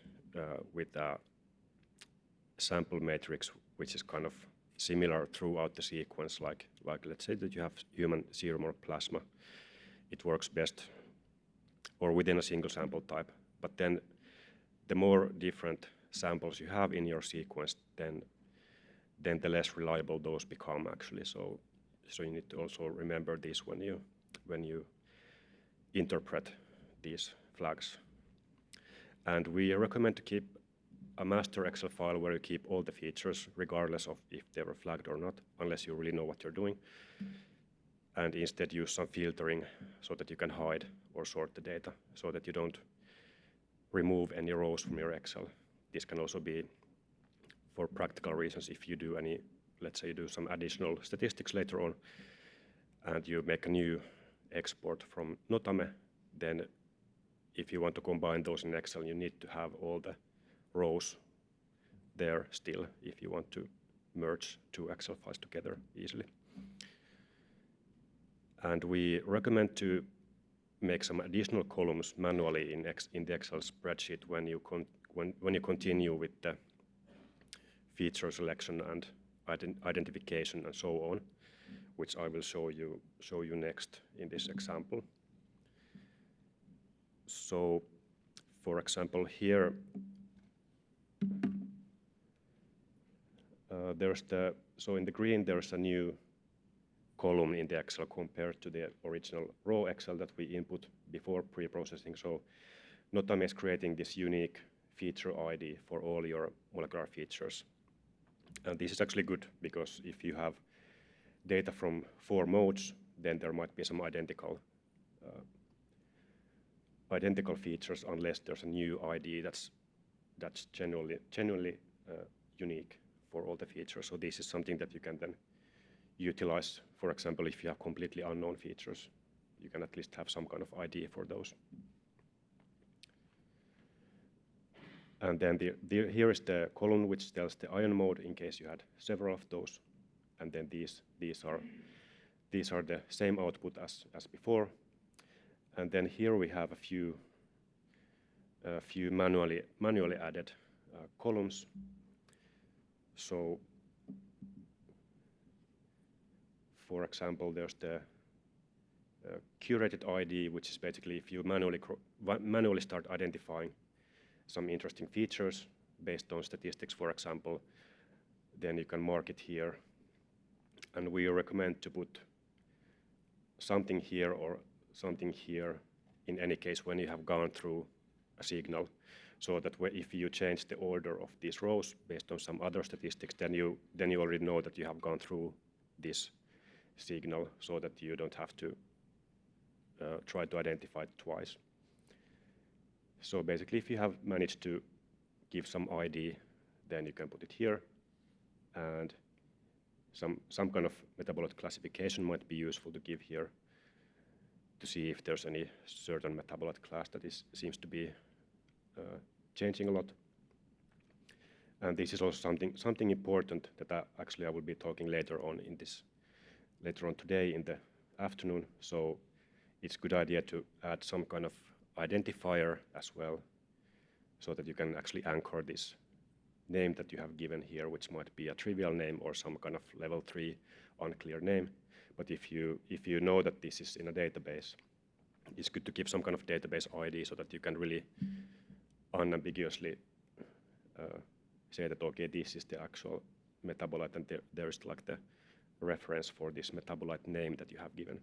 sample matrix, which is kind of similar throughout the sequence. Like let's say that you have human serum or plasma, it works best, or within a single sample type. But then, the more different samples you have in your sequence, then the less reliable those become actually. So you need to also remember this when you interpret these flags. And we recommend to keep a master Excel file where you keep all the features, regardless of if they were flagged or not, unless you really know what you're doing. And instead use some filtering so that you can hide or sort the data, so that you don't remove any rows from your Excel. This can also be for practical reasons. If you do let's say you do some additional statistics later on, and you make a new export from notame, then if you want to combine those in Excel, you need to have all the rows there still if you want to merge two Excel files together easily. And we recommend to make some additional columns manually in the Excel spreadsheet when you continue with the feature selection and identification and so on, which I will show you next in this example. So, for example, here so in the green there's a new column in the Excel compared to the original raw Excel that we input before pre-processing. So notame is creating this unique feature ID for all your molecular features. And this is actually good because if you have data from 4 modes, then there might be some identical features unless there's a new ID that's genuinely unique for all the features. So this is something that you can then utilize. For example, if you have completely unknown features, you can at least have some kind of ID for those. And then here is the column which tells the ion mode in case you had several of those. And then these are the same output as before. And then here we have a few manually added columns. So, for example, there's the curated ID, which is basically if you manually start identifying some interesting features based on statistics, for example, then you can mark it here. And we recommend to put something here or something here in any case when you have gone through a signal, so that if you change the order of these rows based on some other statistics, then you already know that you have gone through this signal, so that you don't have to try to identify it twice. So basically, if you have managed to give some ID, then you can put it here, and some kind of metabolite classification might be useful to give here to see if there's any certain metabolite class that seems to be changing a lot. And this is also something important that I will be talking later on today in the afternoon. So it's a good idea to add some kind of identifier as well, so that you can actually anchor this name that you have given here, which might be a trivial name or some kind of level 3 unclear name. But if you know that this is in a database, it's good to give some kind of database ID so that you can really unambiguously say that, okay, this is the actual metabolite, and there is like the reference for this metabolite name that you have given.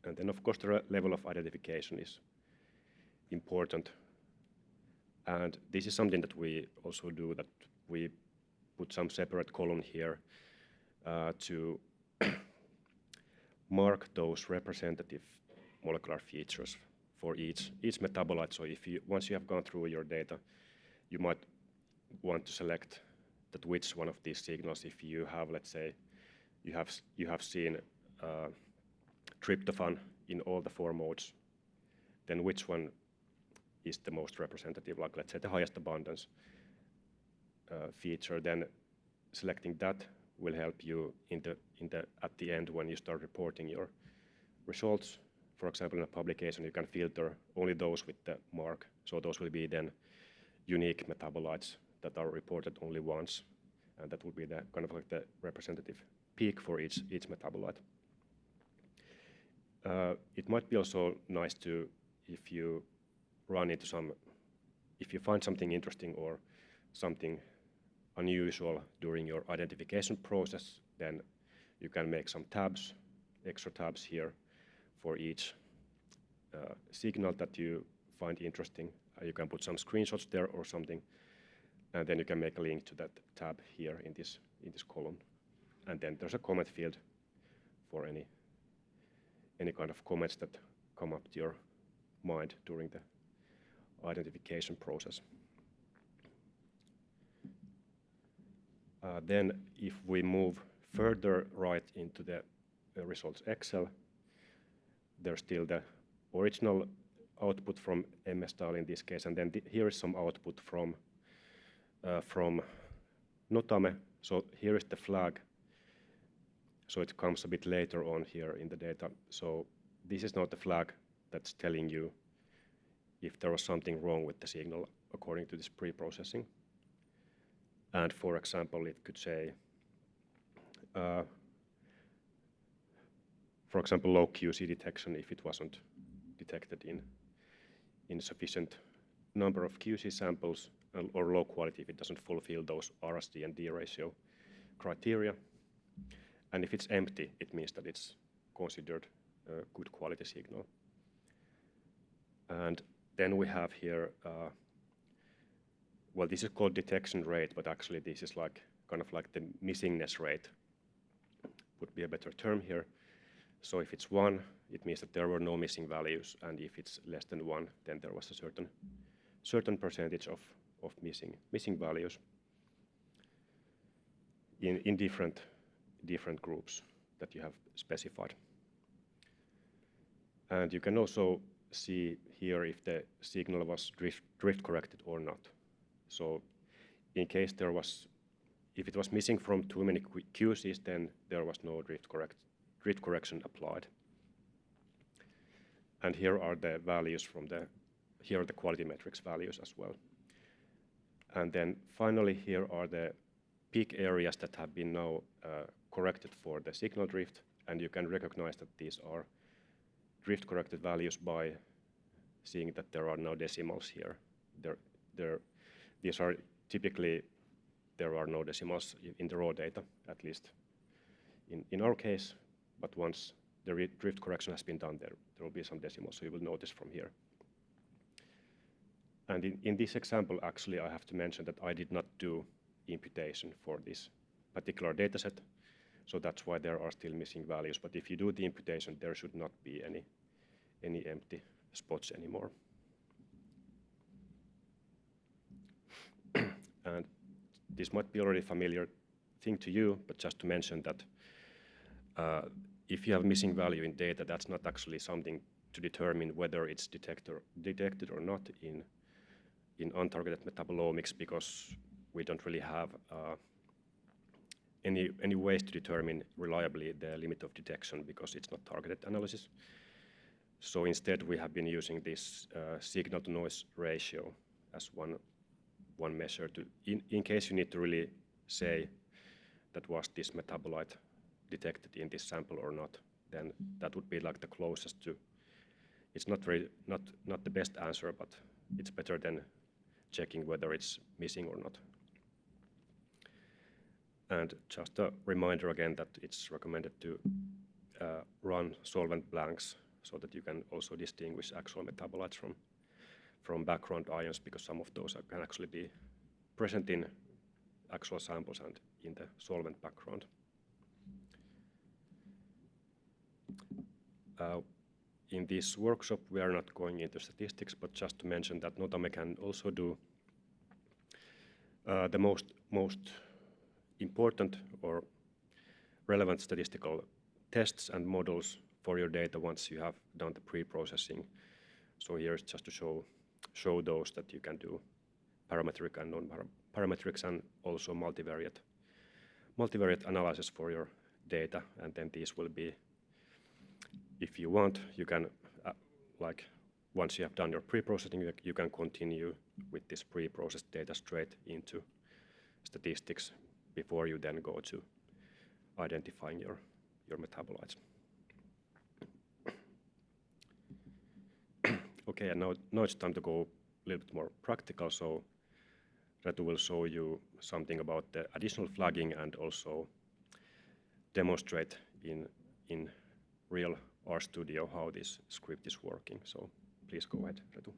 And then, of course, the level of identification is important. And this is something that we also do, that we put some separate column here to mark those representative molecular features for each metabolite. So if once you have gone through your data, you might want to select that which one of these signals, if you have, let's say, you have seen tryptophan in all the 4 modes, then which one is the most representative, like let's say the highest abundance feature, then selecting that will help you at the end when you start reporting your results. For example, in a publication, you can filter only those with the mark. So those will be then unique metabolites that are reported only once, and that will be the kind of like the representative peak for each metabolite. It might be also nice to, if you find something interesting or something unusual during your identification process, then you can make some tabs, extra tabs here for each signal that you find interesting. You can put some screenshots there or something, and then you can make a link to that tab here in this column. And then there's a comment field for any kind of comments that come up to your mind during the identification process. Then if we move further right into the results Excel, there's still the original output from MS style in this case, and then here is some output from notame. So here is the flag. So it comes a bit later on here in the data. So this is not the flag that's telling you if there was something wrong with the signal according to this pre-processing. And for example, it could say, for example, low QC detection if it wasn't detected in sufficient number of QC samples, or low quality if it doesn't fulfill those RSD and D ratio criteria. And if it's empty, it means that it's considered a good quality signal. And then we have here, well, this is called detection rate, but actually this is like kind of like the missingness rate would be a better term here. So if it's 1, it means that there were no missing values, and if it's less than 1, then there was a certain percentage of missing values in different groups that you have specified. And you can also see here if the signal was drift corrected or not. So in case if it was missing from too many QCs, then there was no drift correction applied. And here are the values here are the quality metrics values as well. And then finally, here are the peak areas that have been now corrected for the signal drift, and you can recognize that these are drift corrected values by seeing that there are no decimals here. These are typically, there are no decimals in the raw data, at least in our case, but once the drift correction has been done, there will be some decimals, so you will notice from here. And in this example, actually, I have to mention that I did not do imputation for this particular data set, so that's why there are still missing values. But if you do the imputation, there should not be any empty spots anymore. And this might be already a familiar thing to you, but just to mention that if you have missing value in data, that's not actually something to determine whether it's detected or not in untargeted metabolomics, because we don't really have any ways to determine reliably the limit of detection, because it's not targeted analysis. So instead, we have been using this signal to noise ratio as one measure to, in case you need to really say that was this metabolite detected in this sample or not, then that would be like the closest to. It's not the best answer, but it's better than checking whether it's missing or not. And just a reminder again that it's recommended to run solvent blanks so that you can also distinguish actual metabolites from background ions, because some of those can actually be present in actual samples and in the solvent background. In this workshop, we are not going into statistics, but just to mention that Notame can also do the most important or relevant statistical tests and models for your data once you have done the pre-processing. So here is just to show those that you can do parametric and non-parametrics and also multivariate analysis for your data. And then these will be, if you want, you can, like once you have done your pre-processing, you can continue with this pre-processed data straight into statistics before you then go to identifying your metabolites. Okay, and now it's time to go a little bit more practical. So Retu will show you something about the additional flagging and also demonstrate in real RStudio how this script is working. So please go ahead, Retu.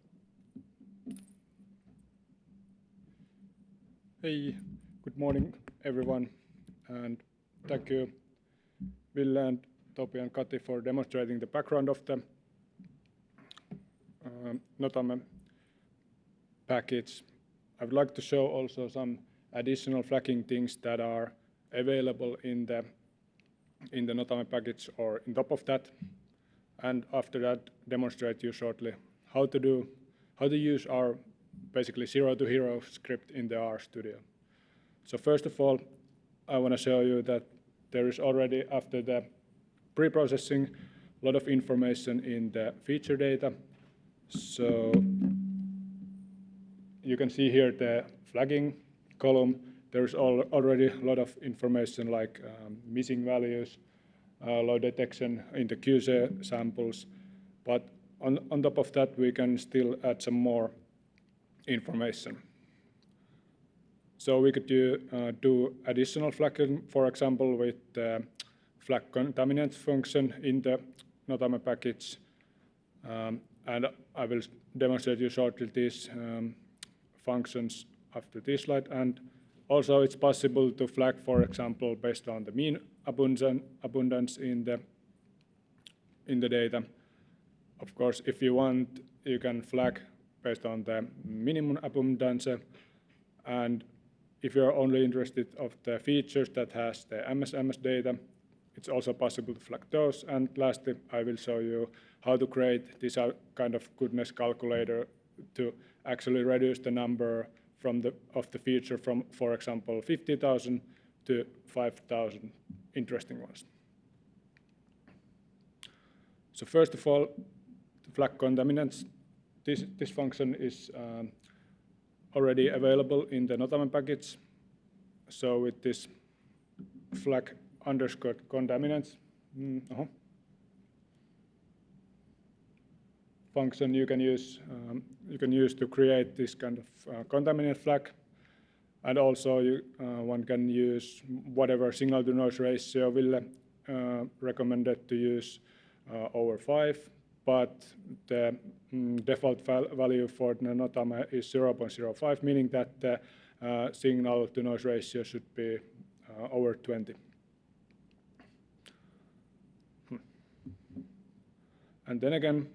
Hey, good morning, everyone, and thank you, Ville and Topi and Kati, for demonstrating the background of the Notame package. I would like to show also some additional flagging things that are available in the Notame package or on top of that, and after that demonstrate you shortly how to use our basically 0 to hero script in the RStudio. So first of all, I want to show you that there is already, after the pre-processing, a lot of information in the feature data. So you can see here the flagging column. There is already a lot of information like missing values, low detection in the QC samples. But on top of that, we can still add some more information. So we could do additional flagging, for example, with the flag contaminants function in the Notame package. And I will demonstrate you shortly these functions after this slide. And also it's possible to flag, for example, based on the mean abundance in the data. Of course, if you want, you can flag based on the minimum abundance. And if you're only interested of the features that has the MS data, it's also possible to flag those. And lastly, I will show you how to create this kind of goodness calculator to actually reduce the number of the feature from, for example, 50,000 to 5,000 interesting ones. So first of all, the flag contaminants. This function is already available in the Notame package. So with this flag underscore contaminants function, you can use to create this kind of contaminant flag, and also one can use whatever signal to noise ratio Ville recommended to use over 5, but the default value for the Notame is 0.05, meaning that the signal to noise ratio should be over 20. And then again,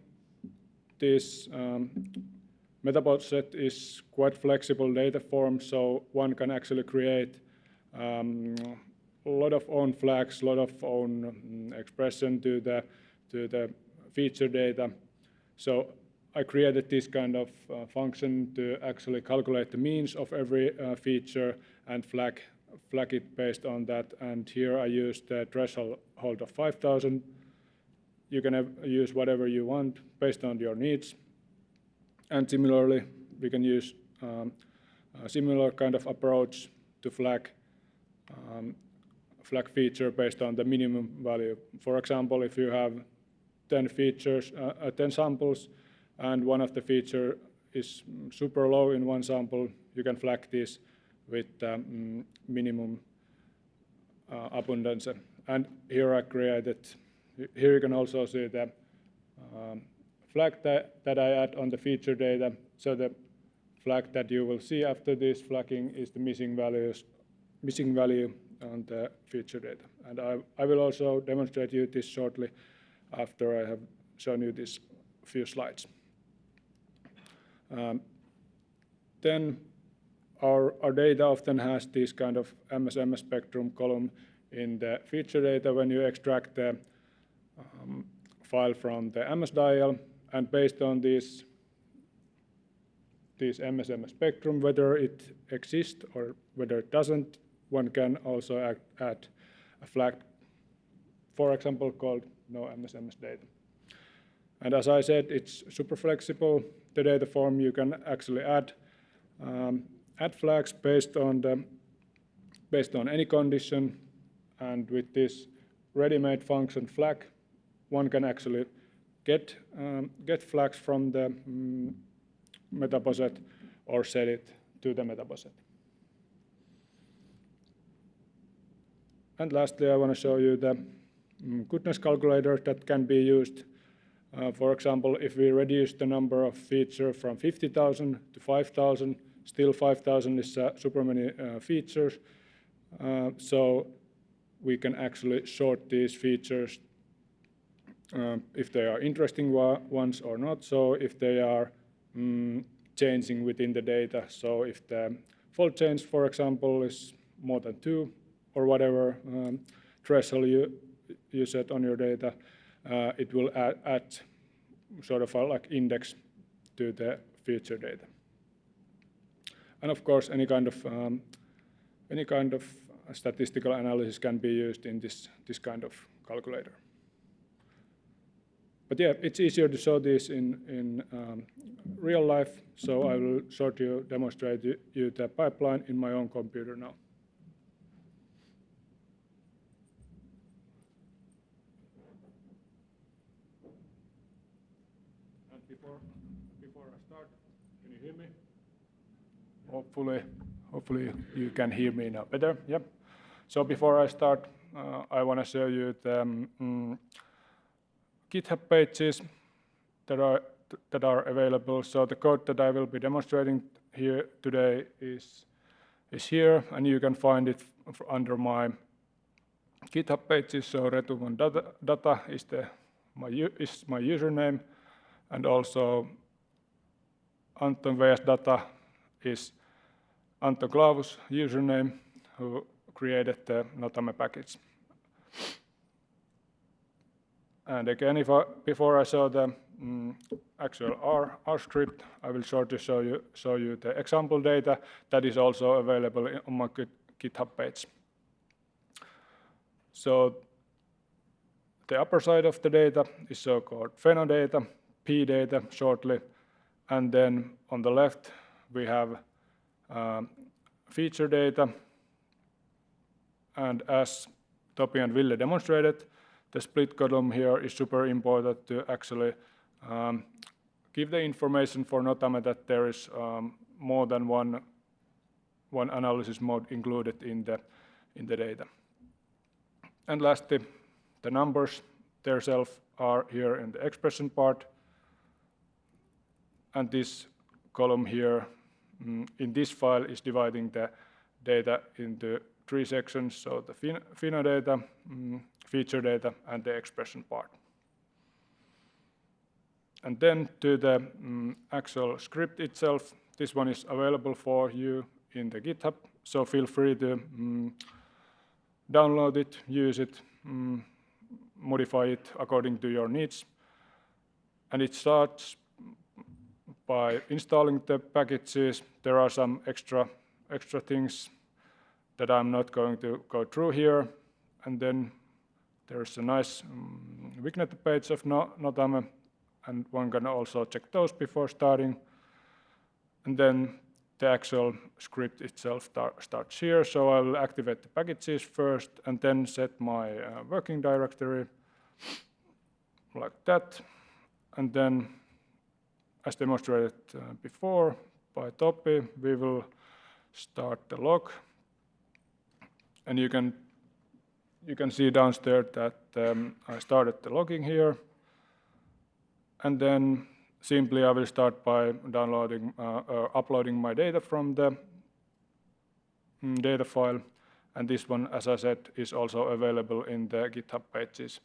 this metabolic set is quite flexible data form, so one can actually create a lot of own flags, a lot of own expression to the feature data. So I created this kind of function to actually calculate the means of every feature and flag it based on that. And here I used the threshold of 5,000. You can use whatever you want based on your needs. And similarly, we can use a similar kind of approach to flag feature based on the minimum value. For example, if you have 10 features, 10 samples, and one of the feature is super low in one sample, you can flag this with minimum abundance. And here I created, here you can also see the flag that I add on the feature data. So the flag that you will see after this flagging is the missing value on the feature data. And I will also demonstrate you this shortly after I have shown you these few slides. Then our data often has this kind of MS spectrum column in the feature data when you extract the file from the MS dial, and based on this MS spectrum, whether it exists or whether it doesn't, one can also add a flag, for example, called no MS data. And as I said, it's super flexible. The data form you can actually add flags based on any condition, and with this ready-made function flag, one can actually get flags from the metaposet or set it to the metaposet. And lastly, I want to show you the goodness calculator that can be used. For example, if we reduce the number of features from 50,000 to 5,000, still 5,000 is super many features. So we can actually sort these features if they are interesting ones or not. So if they are changing within the data. So if the fold change, for example, is more than 2 or whatever threshold you set on your data, it will add sort of a like index to the feature data. And of course, any kind of statistical analysis can be used in this kind of calculator. But yeah, it's easier to show this in real life, so I will demonstrate you the pipeline in my own computer now. And before I start, can you hear me? Hopefully you can hear me now better. Yep. So before I start, I want to show you the GitHub pages that are available. So the code that I will be demonstrating here today is here, and you can find it under my GitHub pages. So Retu data is my username, and also Anton VS data is Anton Klavus' username, who created the notame package. And again, before I show the actual R script, I will shortly show you the example data that is also available on my GitHub page. So the upper side of the data is so-called phenodata, P data shortly, and then on the left we have feature data, and as Topi and Ville demonstrated, the split column here is super important to actually give the information for notame that there is more than one analysis mode included in the data. And lastly, the numbers themselves are here in the expression part, and this column here in this file is dividing the data into 3 sections, so the phenodata, feature data, and the expression part. And then to the actual script itself, this one is available for you in the GitHub, so feel free to download it, use it, modify it according to your needs. And it starts by installing the packages. There are some extra things that I'm not going to go through here. And then there's a nice Vignette page of notame, and one can also check those before starting. And then the actual script itself starts here. So I will activate the packages first and then set my working directory like that. And then as demonstrated before by Topi, we will start the log, and you can see downstairs that I started the logging here, and then simply I will start by downloading uploading my data from the data file, and this one, as I said, is also available in the GitHub pages.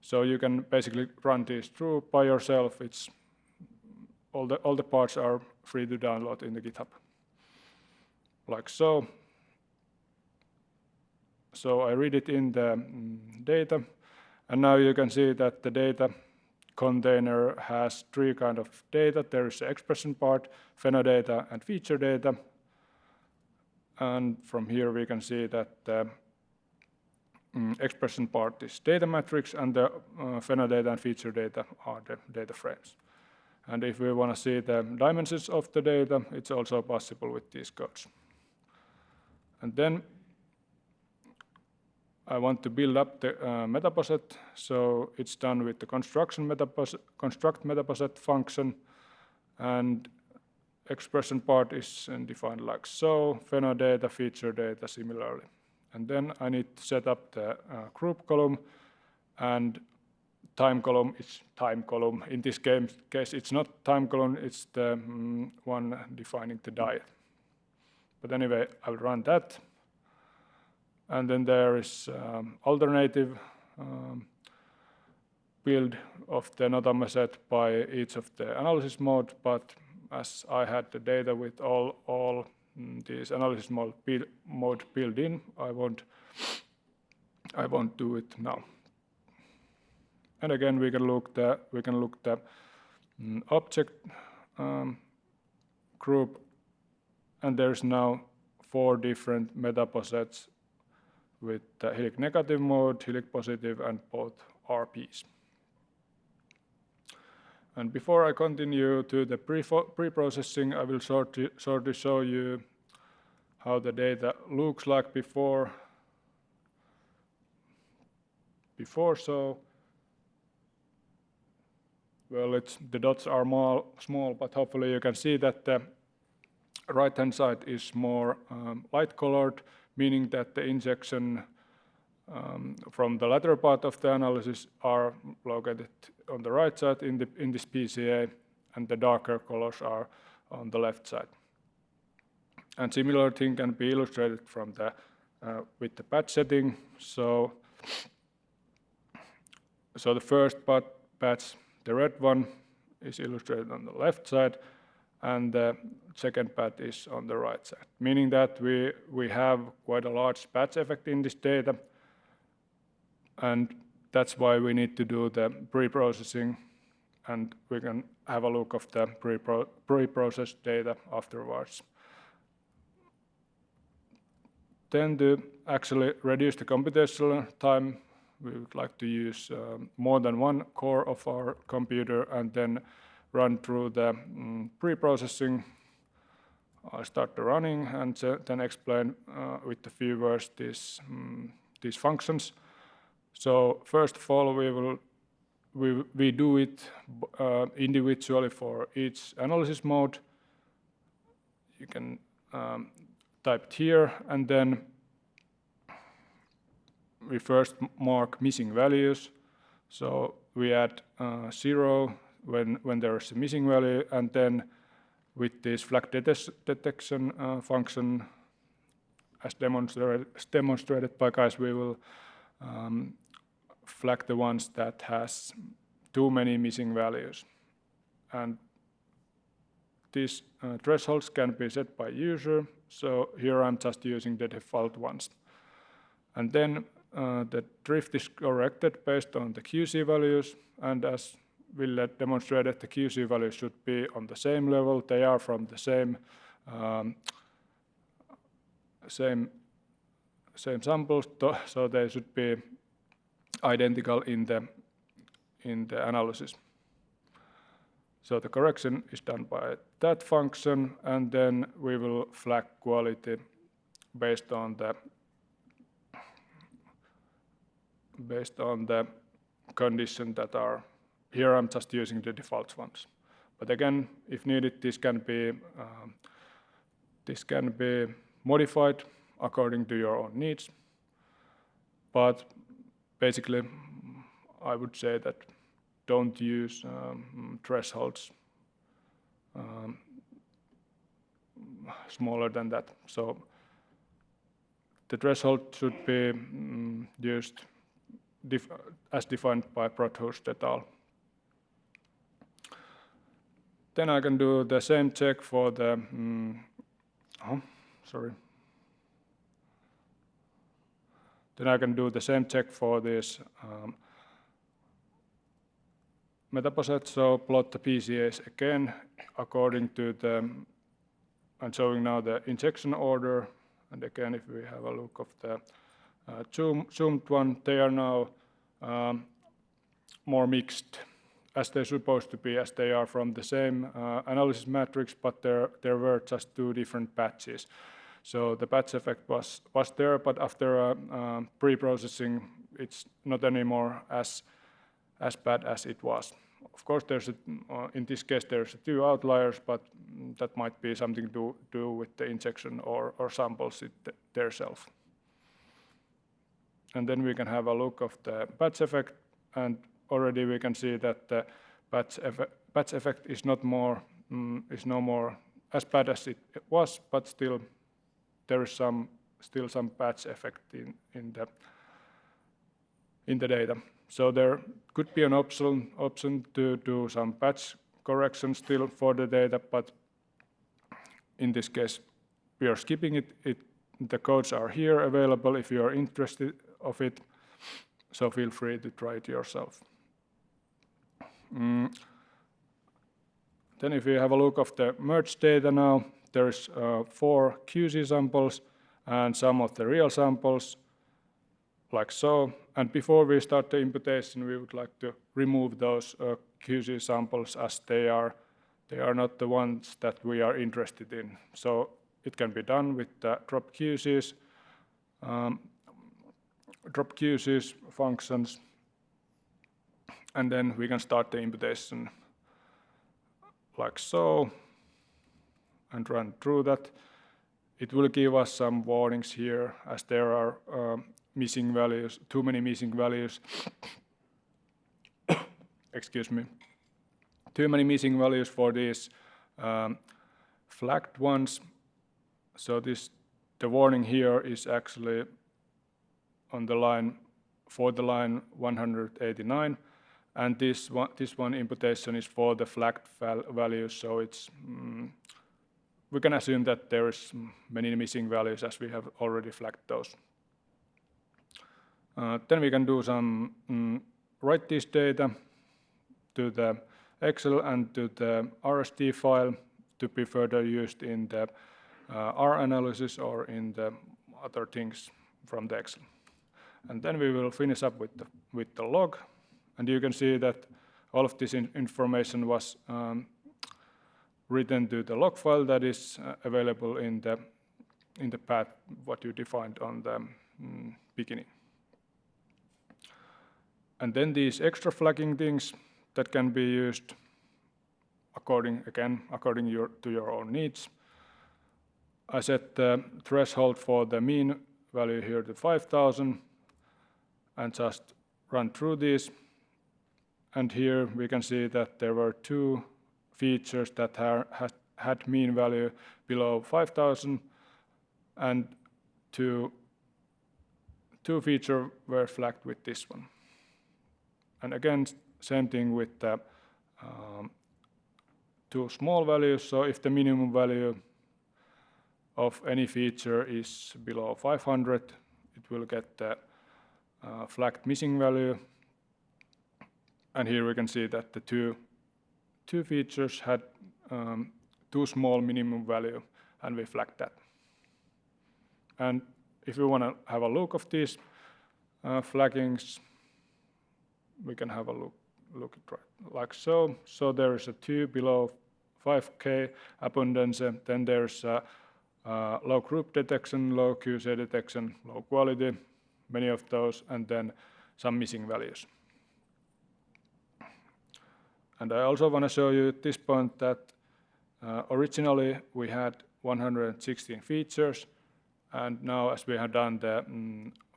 So you can basically run these through by yourself. It's all the parts are free to download in the GitHub, like so. So I read it in the data, and now you can see that the data container has three kinds of data. There is the expression part, phenodata, and feature data. And from here we can see that the expression part is data matrix, and the phenodata and feature data are the data frames. And if we want to see the dimensions of the data, it's also possible with these codes. And then I want to build up the metaposet, so it's done with the construct metaposet function, and expression part is defined like so, phenodata, feature data similarly. And then I need to set up the group column, and time column is time column. In this case, it's not time column, it's the one defining the diet. But anyway, I'll run that. And then there is alternative build of the notame set by each of the analysis mode, but as I had the data with all these analysis mode built in, I won't do it now. And again, we can look the object group, and there's now 4 different metaposets with the helic negative mode, helic positive, and both RPs. And before I continue to the pre-processing, I will shortly show you how the data looks like before. So, well, the dots are small, but hopefully you can see that the right-hand side is more light-colored, meaning that the injection from the latter part of the analysis are located on the right side in this PCA, and the darker colors are on the left side. And similar thing can be illustrated from with the batch setting. So the first batch, the red one, is illustrated on the left side, and the second batch is on the right side, meaning that we have quite a large batch effect in this data, and that's why we need to do the pre-processing, and we can have a look of the pre-processed data afterwards. Then to actually reduce the computational time, we would like to use more than one core of our computer and then run through the pre-processing. I'll start the running and then explain with a few words these functions. So first of all, we do it individually for each analysis mode. You can type it here, and then we first mark missing values. So we add 0 when there is a missing value, and then with this flag detection function, as demonstrated by guys, we will flag the ones that has too many missing values. And these thresholds can be set by user, so here I'm just using the default ones. And then the drift is corrected based on the QC values, and as Ville demonstrated, the QC values should be on the same level. They are from the same samples, so they should be identical in the analysis. So the correction is done by that function, and then we will flag quality based on the condition that are here. I'm just using the default ones, But again, if needed, this can be modified according to your own needs. But basically, I would say that don't use thresholds smaller than that. So the threshold should be used as defined by Broadhurst et al. Then I can do the same check for the Then I can do the same check for this metabolite. So plot the PCAs again according to the, I'm showing now the injection order. And again, if we have a look of the zoomed one, they are now more mixed as they're supposed to be, as they are from the same analysis matrix, but there were just two different batches. So the batch effect was there, but after pre-processing, it's not anymore as bad as it was. Of course, in this case, there's two outliers, but that might be something to do with the injection or samples themselves. And then we can have a look of the batch effect, and already we can see that the batch effect is no more as bad as it was, but still there is still some batch effect in the data. So there could be an option to do some batch correction still for the data, but in this case we are skipping it. The codes are here available if you are interested of it, so feel free to try it yourself. Then if you have a look of the merged data now, there's 4 QC samples and some of the real samples, like so. And before we start the imputation, we would like to remove those QC samples as they are not the ones that we are interested in. So it can be done with the drop QCs functions, and then we can start the imputation like so and run through that. It will give us some warnings here as there are missing values, too many missing values. Excuse me. Too many missing values for these flagged ones. So the warning here is actually on the line for the line 189, and this one imputation is for the flagged values. So it's we can assume that there is many missing values as we have already flagged those. Then we can do some write this data to the Excel and to the RST file to be further used in the R analysis or in the other things from the Excel. And then we will finish up with the log, and you can see that all of this information was written to the log file that is available in the path what you defined on the beginning. And then these extra flagging things that can be used according to your own needs. I set the threshold for the mean value here to 5,000 and just run through these. And here we can see that there were 2 features that had mean value below 5,000, and two features were flagged with this one. And again, same thing with the 2 small values. So if the minimum value of any feature is below 500, it will get the flagged missing value. And here we can see that the two features had too small minimum value, and we flagged that. And if we want to have a look of these flaggings, we can have a look at right like so. So there is a 2 below 5K abundance, then there's low group detection, low QC detection, low quality, many of those, and then some missing values. And I also want to show you at this point that originally we had 116 features, and now as we have done the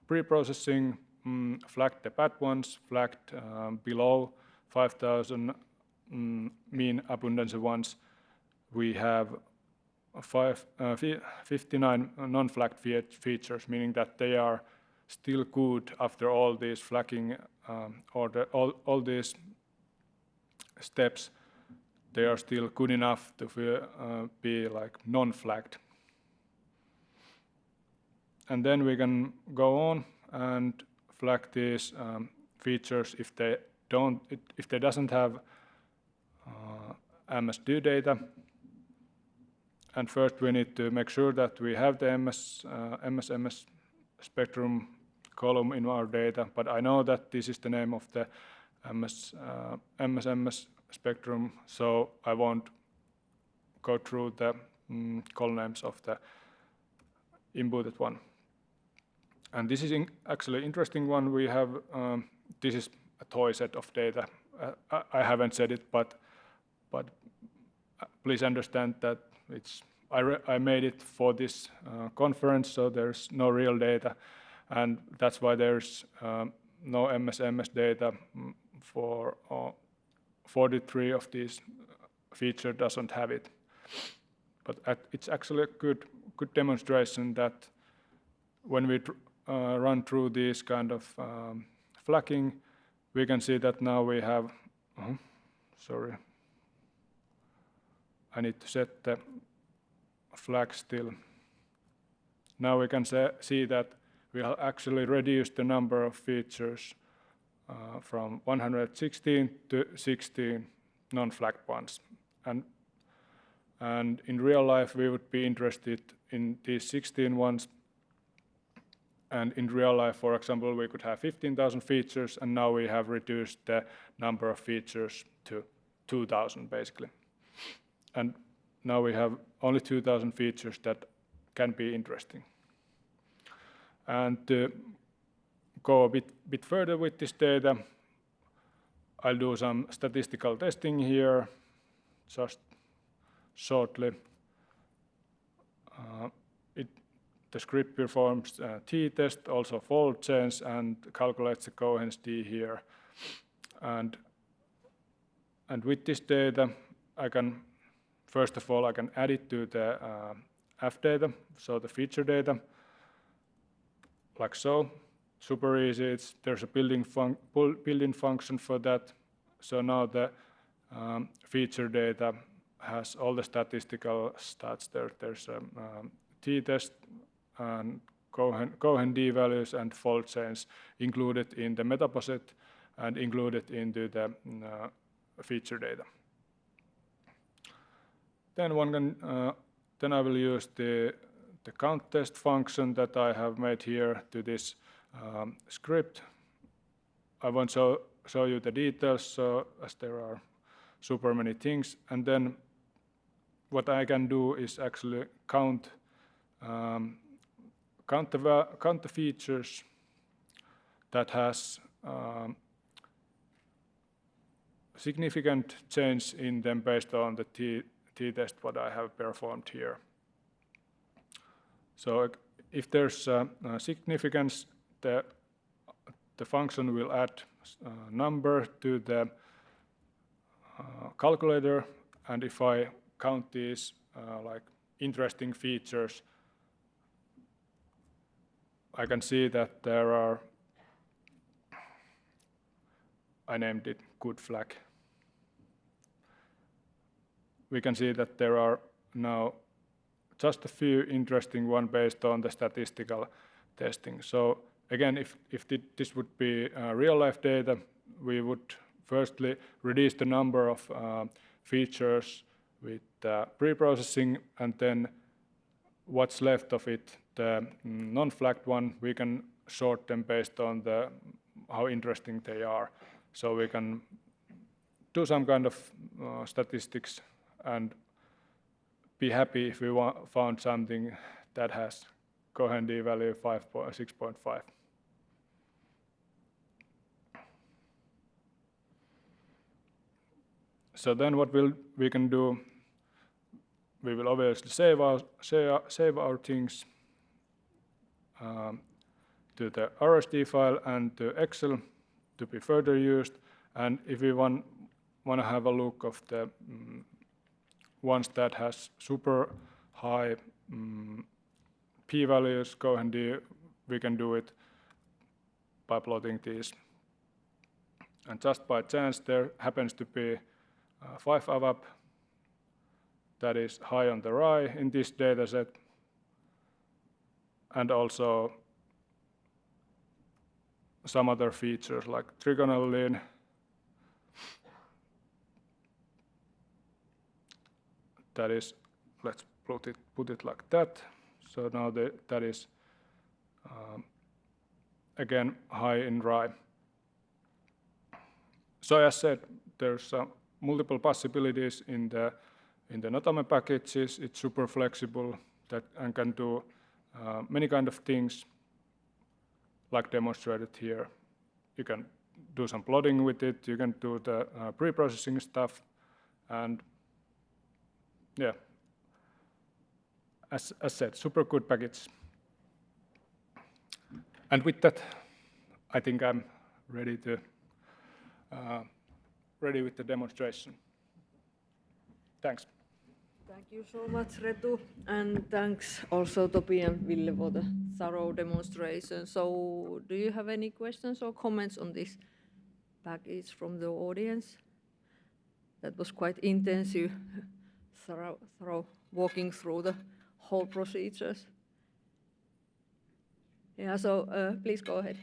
pre-processing, flagged the bad ones, flagged below 5,000 mean abundance ones, we have 59 non-flagged features, meaning that they are still good after all these flagging or all these steps. They are still good enough to be like non-flagged. And then we can go on and flag these features if they doesn't have MS2 data. And first we need to make sure that we have the MS spectrum column in our data, but I know that this is the name of the MS spectrum, so I won't go through the column names of the inputted one. And this is actually interesting one. We have this is a toy set of data. I haven't said it, but please understand that I made it for this conference, so there's no real data, and that's why there's no MS data for 43 of these features doesn't have it. But it's actually a good demonstration that when we run through this kind of flagging, we can see that now we have, sorry, I need to set the flag still. Now we can see that we have actually reduced the number of features from 116 to 16 non-flagged ones. And in real life, we would be interested in these 16 ones. And in real life, for example, we could have 15,000 features, and now we have reduced the number of features to 2,000 basically. And now we have only 2,000 features that can be interesting. And to go a bit further with this data, I'll do some statistical testing here, just shortly. The script performs t-test, also fold change, and calculates the coherence d here. And with this data, first of all, I can add it to the F data, so the feature data, like so. Super easy. There's a built-in function for that. So now the feature data has all the statistical stats there. There's a t-test and coherence d values and fold change included in the metabolite and included into the feature data. Then I will use the count test function that I have made here to this script. I won't show you the details, so as there are super many things. And then what I can do is actually count the features that has significant change in them based on the t-test what I have performed here. So if there's significance, the function will add number to the calculator, and if I count these like interesting features, I can see that there are, I named it good flag. We can see that there are now just a few interesting ones based on the statistical testing. So again, if this would be real life data, we would firstly reduce the number of features with pre-processing, and then what's left of it, the non-flagged one, we can sort them based on how interesting they are. So we can do some kind of statistics and be happy if we found something that has coherence d value 6.5. So then what we can do, we will obviously save our things to the RSD file and to Excel to be further used. And if we want to have a look of the ones that has super high p-values, we can do it by plotting these. And just by chance, there happens to be 5 AVAP that is high on the right in this data set, and also some other features like trigonal lean. That is, let's put it like that. So now that is again high in rye. So as said, there's multiple possibilities in the notame packages. It's super flexible and can do many kind of things, like demonstrated here. You can do some plotting with it. You can do the pre-processing stuff, and yeah, as said, super good package. And with that, I think I'm ready with the demonstration. Thanks. Thank you so much, Retu, and thanks also Topi and Ville for the thorough demonstration. So, do you have any questions or comments on this package from the audience? That was quite intensive, thorough walking through the whole procedures. Yeah, so please go ahead.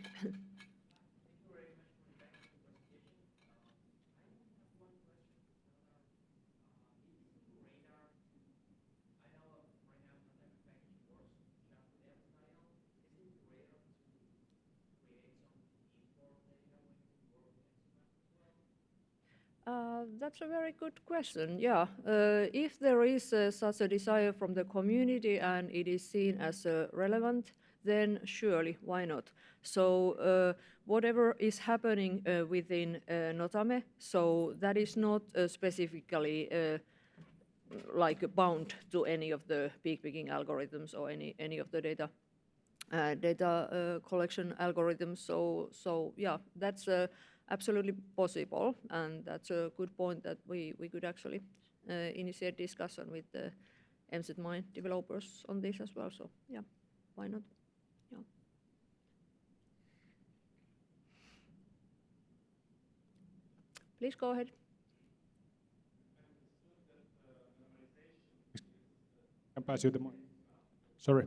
That's a very good question. Yeah, if there is such a desire from the community and it is seen as relevant, then surely, why not? So whatever is happening within Notame, so that is not specifically like bound to any of the peak picking algorithms or any of the data collection algorithms. So yeah, that's absolutely possible, and that's a good point that we could actually initiate discussion with the MZMind developers on this as well. So yeah, why not? Yeah. Please go ahead. Can pass you the mic. Sorry,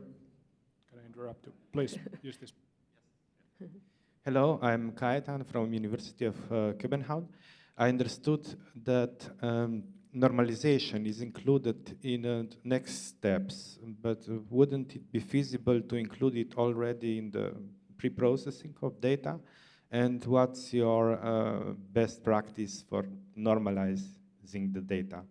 can I interrupt you? Please use this. Hello, I'm Kati from University of Copenhagen. I understood that normalization is included in next steps, but wouldn't it be feasible to include it already in the pre-processing of data? And what's your best practice for normalizing the data?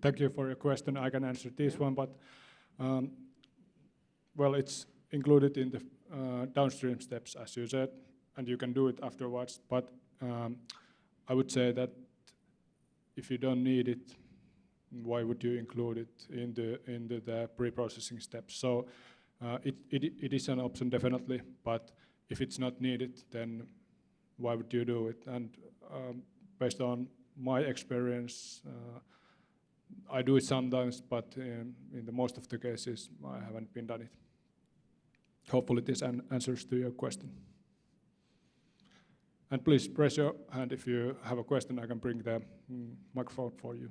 Thank you for your question. I can answer this one, but well, it's included in the downstream steps, as you said, and you can do it afterwards. But I would say that if you don't need it, why would you include it in the pre-processing steps? So it is an option definitely, but if it's not needed, then why would you do it? And based on my experience, I do it sometimes, but in the most of the cases, I haven't been done it. Hopefully this answers to your question. And please raise your hand if you have a question. I can bring the microphone for you.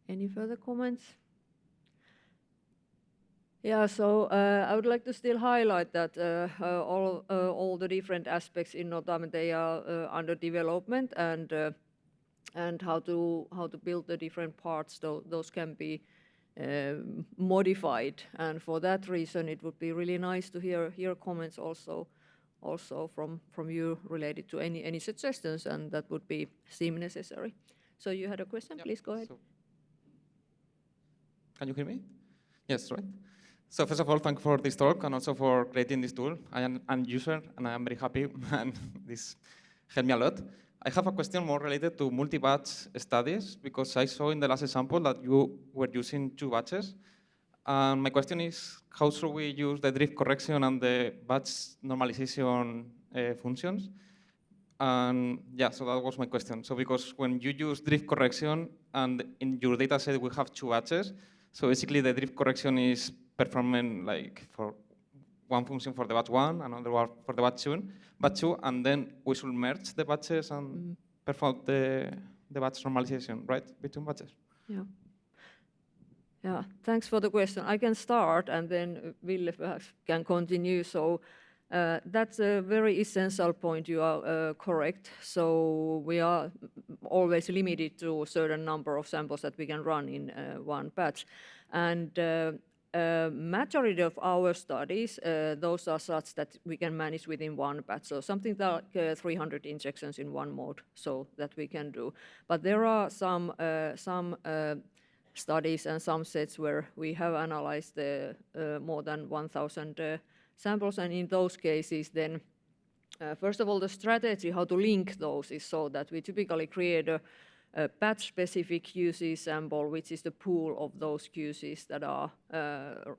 Any further comments? Yeah, so I would like to still highlight that all the different aspects in Notame, they are under development, and how to build the different parts. Those can be modified, and for that reason, it would be really nice to hear comments also from you related to any suggestions, and that would seem necessary. So you had a question, please go ahead. Can you hear me? Yes, right. So first of all, thank you for this talk and also for creating this tool. I am a user and I am very happy and this helped me a lot. I have a question more related to multi-batch studies because I saw in the last example that you were using 2 batches. My question is, how should we use the drift correction and the batch normalization functions? And yeah, so that was my question. So because when you use drift correction and in your data set we have 2 batches, so basically the drift correction is performing like for one function for the batch 1, another one for the batch 2, and then we should merge the batches and perform the batch normalization, right, between batches? Yeah. Yeah, thanks for the question. I can start and then Ville perhaps can continue. So that's a very essential point. You are correct. So we are always limited to a certain number of samples that we can run in one batch. And majority of our studies, those are such that we can manage within one batch. So something like 300 injections in one mode, so that we can do. But there are some studies and some sets where we have analyzed more than 1,000 samples, and in those cases then first of all the strategy how to link those is so that we typically create a batch-specific QC sample, which is the pool of those QCs that are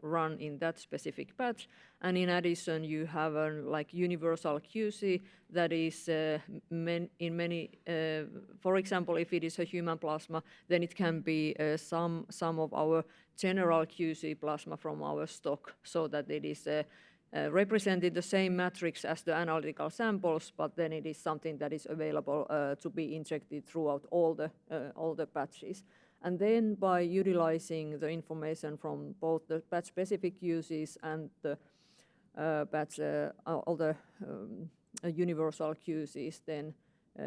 run in that specific batch. And in addition, you have a like universal QC that is in many, for example, if it is a human plasma, then it can be some of our general QC plasma from our stock, so that it is represented the same matrix as the analytical samples, but then it is something that is available to be injected throughout all the batches. And then by utilizing the information from both the batch-specific QCs and the all the universal QCs, then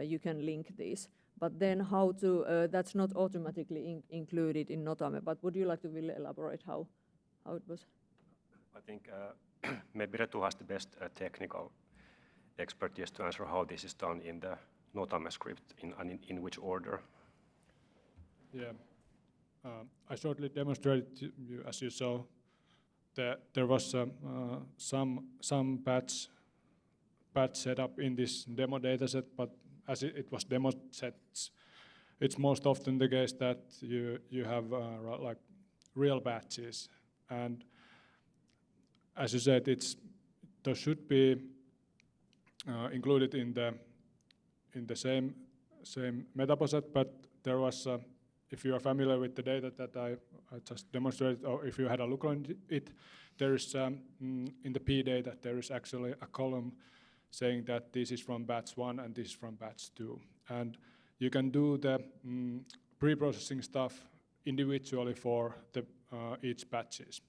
you can link these. But then how to, that's not automatically included in Notame, but would you like to really elaborate how it was? I think maybe Retu has the best technical expertise to answer how this is done in the Notame script, in which order. Yeah, I shortly demonstrated to you, as you saw, that there was some batch setup in this demo dataset, but as it was demo sets, it's most often the case that you have like real batches, and as you said, those should be included in the same metaboset, but there was, if you are familiar with the data that I just demonstrated, or if you had a look on it, there is in the P data there is actually a column saying that this is from batch 1 and this is from batch 2, and you can do the pre-processing stuff individually for the each batches.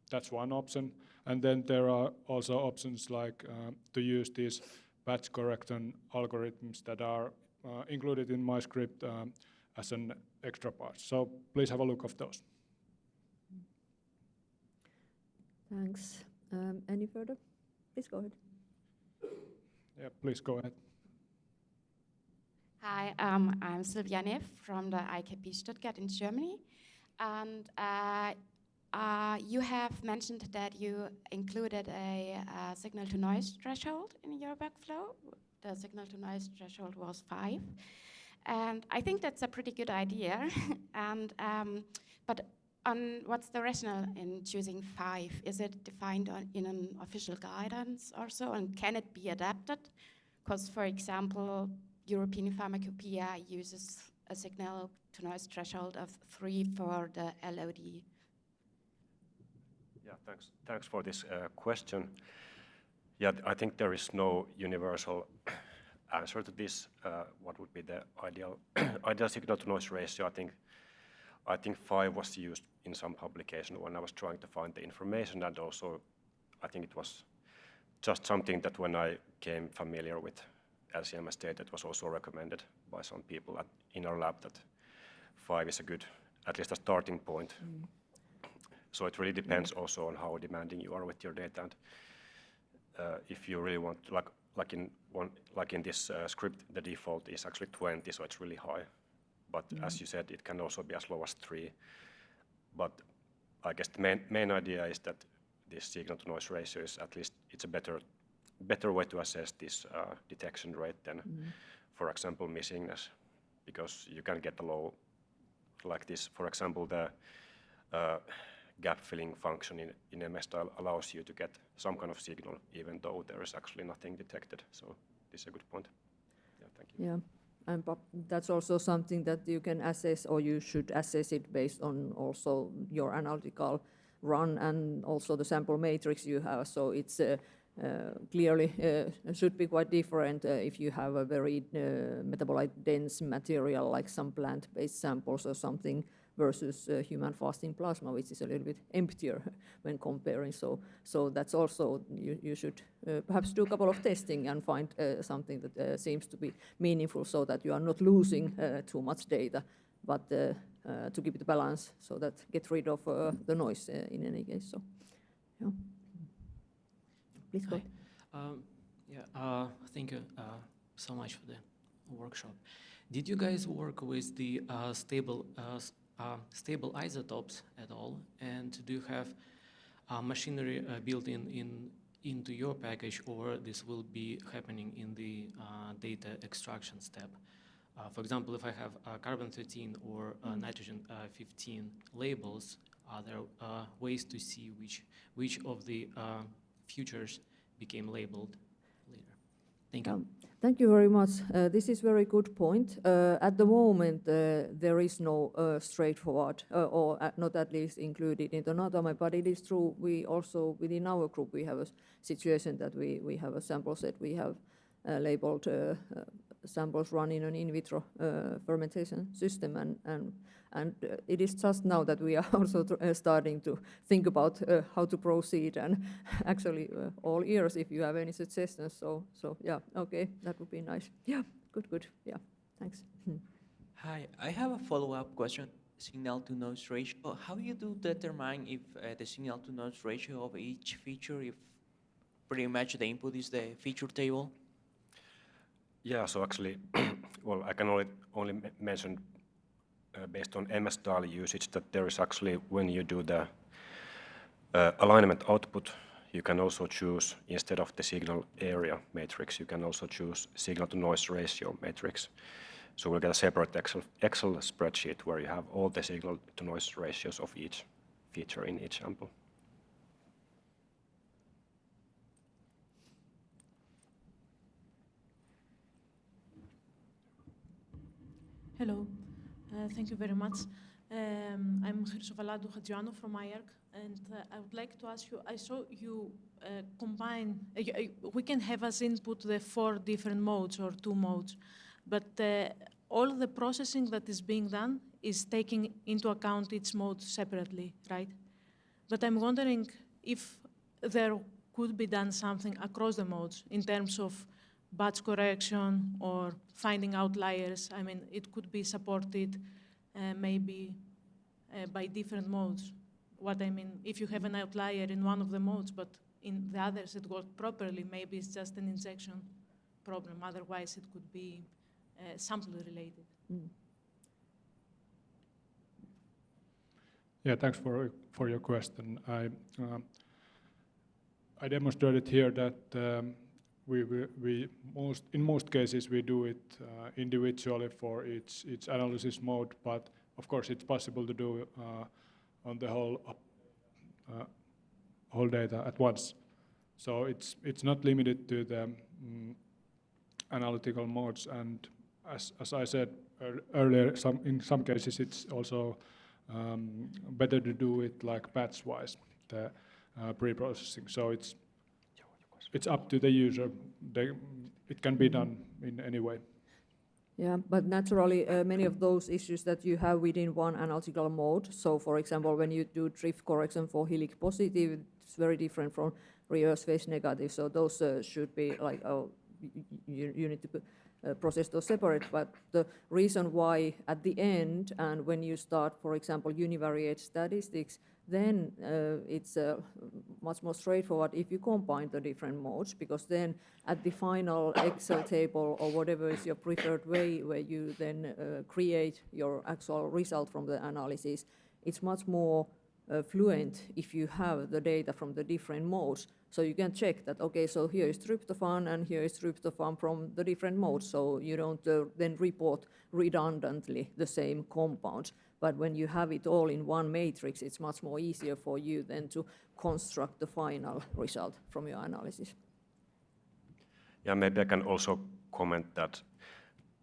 That's one option. And then there are also options like to use these batch correction algorithms that are included in my script as an extra part. So please have a look of those. Thanks. Any further? Please go ahead. Yeah, please go ahead. Hi, I'm Silviane from the IKP Stuttgart in Germany. And you have mentioned that you included a signal-to-noise threshold in your workflow. The signal-to-noise threshold was 5. And I think that's a pretty good idea. And but what's the rationale in choosing 5? Is it defined in an official guidance or so? And can it be adapted? Because, for example, European Pharmacopoeia uses a signal-to-noise threshold of 3 for the LOD. Yeah, thanks for this question. Yeah, I think there is no universal answer to this. What would be the ideal signal-to-noise ratio? I think 5 was used in some publication when I was trying to find the information, and also I think it was just something that when I came familiar with LCMS data, it was also recommended by some people in our lab that 5 is a good, at least a starting point. So it really depends also on how demanding you are with your data, and if you really want, like in this script, the default is actually 20, so it's really high. But as you said, it can also be as low as 3. But I guess the main idea is that this signal-to-noise ratio is at least it's a better way to assess this detection rate than, for example, missingness, because you can get a low like this. For example, the gap filling function in MS-style allows you to get some kind of signal even though there is actually nothing detected. So this is a good point. Yeah, thank you. Yeah, and that's also something that you can assess, or you should assess it based on also your analytical run and also the sample matrix you have. So it's clearly should be quite different if you have a very metabolite dense material like some plant-based samples or something versus human fasting plasma, which is a little bit emptier when comparing. So that's also, you should perhaps do a couple of testing and find something that seems to be meaningful so that you are not losing too much data, but to keep it balanced so that get rid of the noise in any case. So, yeah. Please go. Thank you so much for the workshop. Did you guys work with the stable isotopes at all? And do you have machinery built into your package, or this will be happening in the data extraction step? For example, if I have carbon-13 or nitrogen-15 labels, are there ways to see which of the futures became labeled later? Thank you. Thank you very much. This is very good point. At the moment, there is no straightforward, or not at least included in the notame, but it is true. We also, within our group, we have a situation that we have a sample set. We have labeled samples run in an in vitro fermentation system, and it is just now that we are also starting to think about how to proceed, and actually all ears if you have any suggestions. So yeah, okay, that would be nice. Yeah, good. Yeah, thanks. Hi, I have a follow-up question. Signal-to-noise ratio. How you do determine if the signal-to-noise ratio of each feature, if pretty much the input is the feature table? Yeah, so actually, well, I can only mention based on MS-style usage that there is actually, when you do the alignment output, you can also choose, instead of the signal area matrix, you can also choose signal-to-noise ratio matrix. So we'll get a separate Excel spreadsheet where you have all the signal-to-noise ratios of each feature in each sample. Hello, thank you very much. I'm Chrysophaladou Hadjianou from IARC, and I would like to ask you, I saw you combine, we can have as input the 4 different modes or 2 modes, but all the processing that is being done is taking into account each mode separately, right? But I'm wondering if there could be done something across the modes in terms of batch correction or finding outliers. I mean, it could be supported maybe by different modes. What I mean, if you have an outlier in one of the modes, but in the others it worked properly, maybe it's just an injection problem. Otherwise, it could be sample related. Yeah, thanks for your question. I demonstrated here that in most cases we do it individually for each analysis mode, but of course it's possible to do on the whole data at once. So it's not limited to the analytical modes, and as I said earlier, in some cases it's also better to do it like batch-wise, the pre-processing. So it's up to the user. It can be done in any way. Yeah, but naturally, many of those issues that you have within one analytical mode. So, for example, when you do drift correction for helix positive, it's very different from reverse phase negative. So those should be like, you need to process those separate. But the reason why at the end, and when you start, for example, univariate statistics, then it's much more straightforward if you combine the different modes, because then at the final Excel table or whatever is your preferred way where you then create your actual result from the analysis, it's much more fluent if you have the data from the different modes. So you can check that, okay, so here is tryptophan and here is tryptophan from the different modes, so you don't then report redundantly the same compounds. But when you have it all in one matrix, it's much more easier for you then to construct the final result from your analysis. Yeah, maybe I can also comment that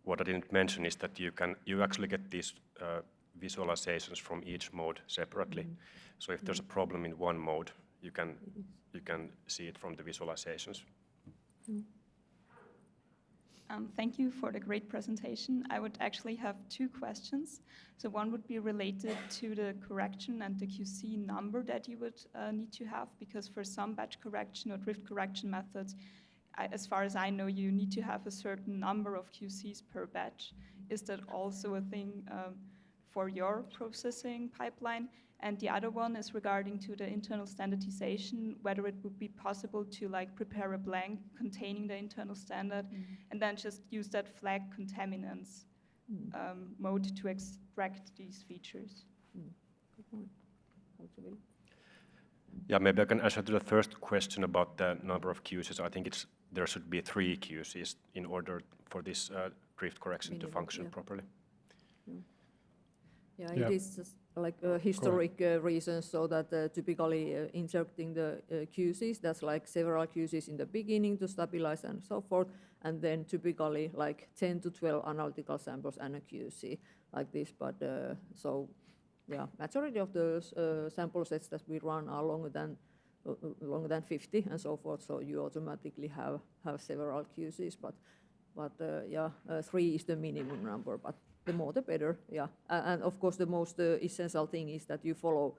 what I didn't mention is that you actually get these visualizations from each mode separately. So if there's a problem in one mode, you can see it from the visualizations. Thank you for the great presentation. I would actually have two questions. So one would be related to the correction and the QC number that you would need to have, because for some batch correction or drift correction methods, as far as I know, you need to have a certain number of QCs per batch. Is that also a thing for your processing pipeline? And the other one is regarding to the internal standardization, whether it would be possible to prepare a blank containing the internal standard and then just use that flag contaminants mode to extract these features. Good point. Yeah, maybe I can answer to the first question about the number of QCs. I think there should be 3 QCs in order for this drift correction to function properly. Yeah, it is just like historic reasons, so that typically injecting the QCs, that's like several QCs in the beginning to stabilize and so forth, and then typically like 10 to 12 analytical samples and a QC like this. But so yeah, majority of the sample sets that we run are longer than 50 and so forth, so you automatically have several QCs, but 3 is the minimum number, but the more the better, yeah. And of course the most essential thing is that you follow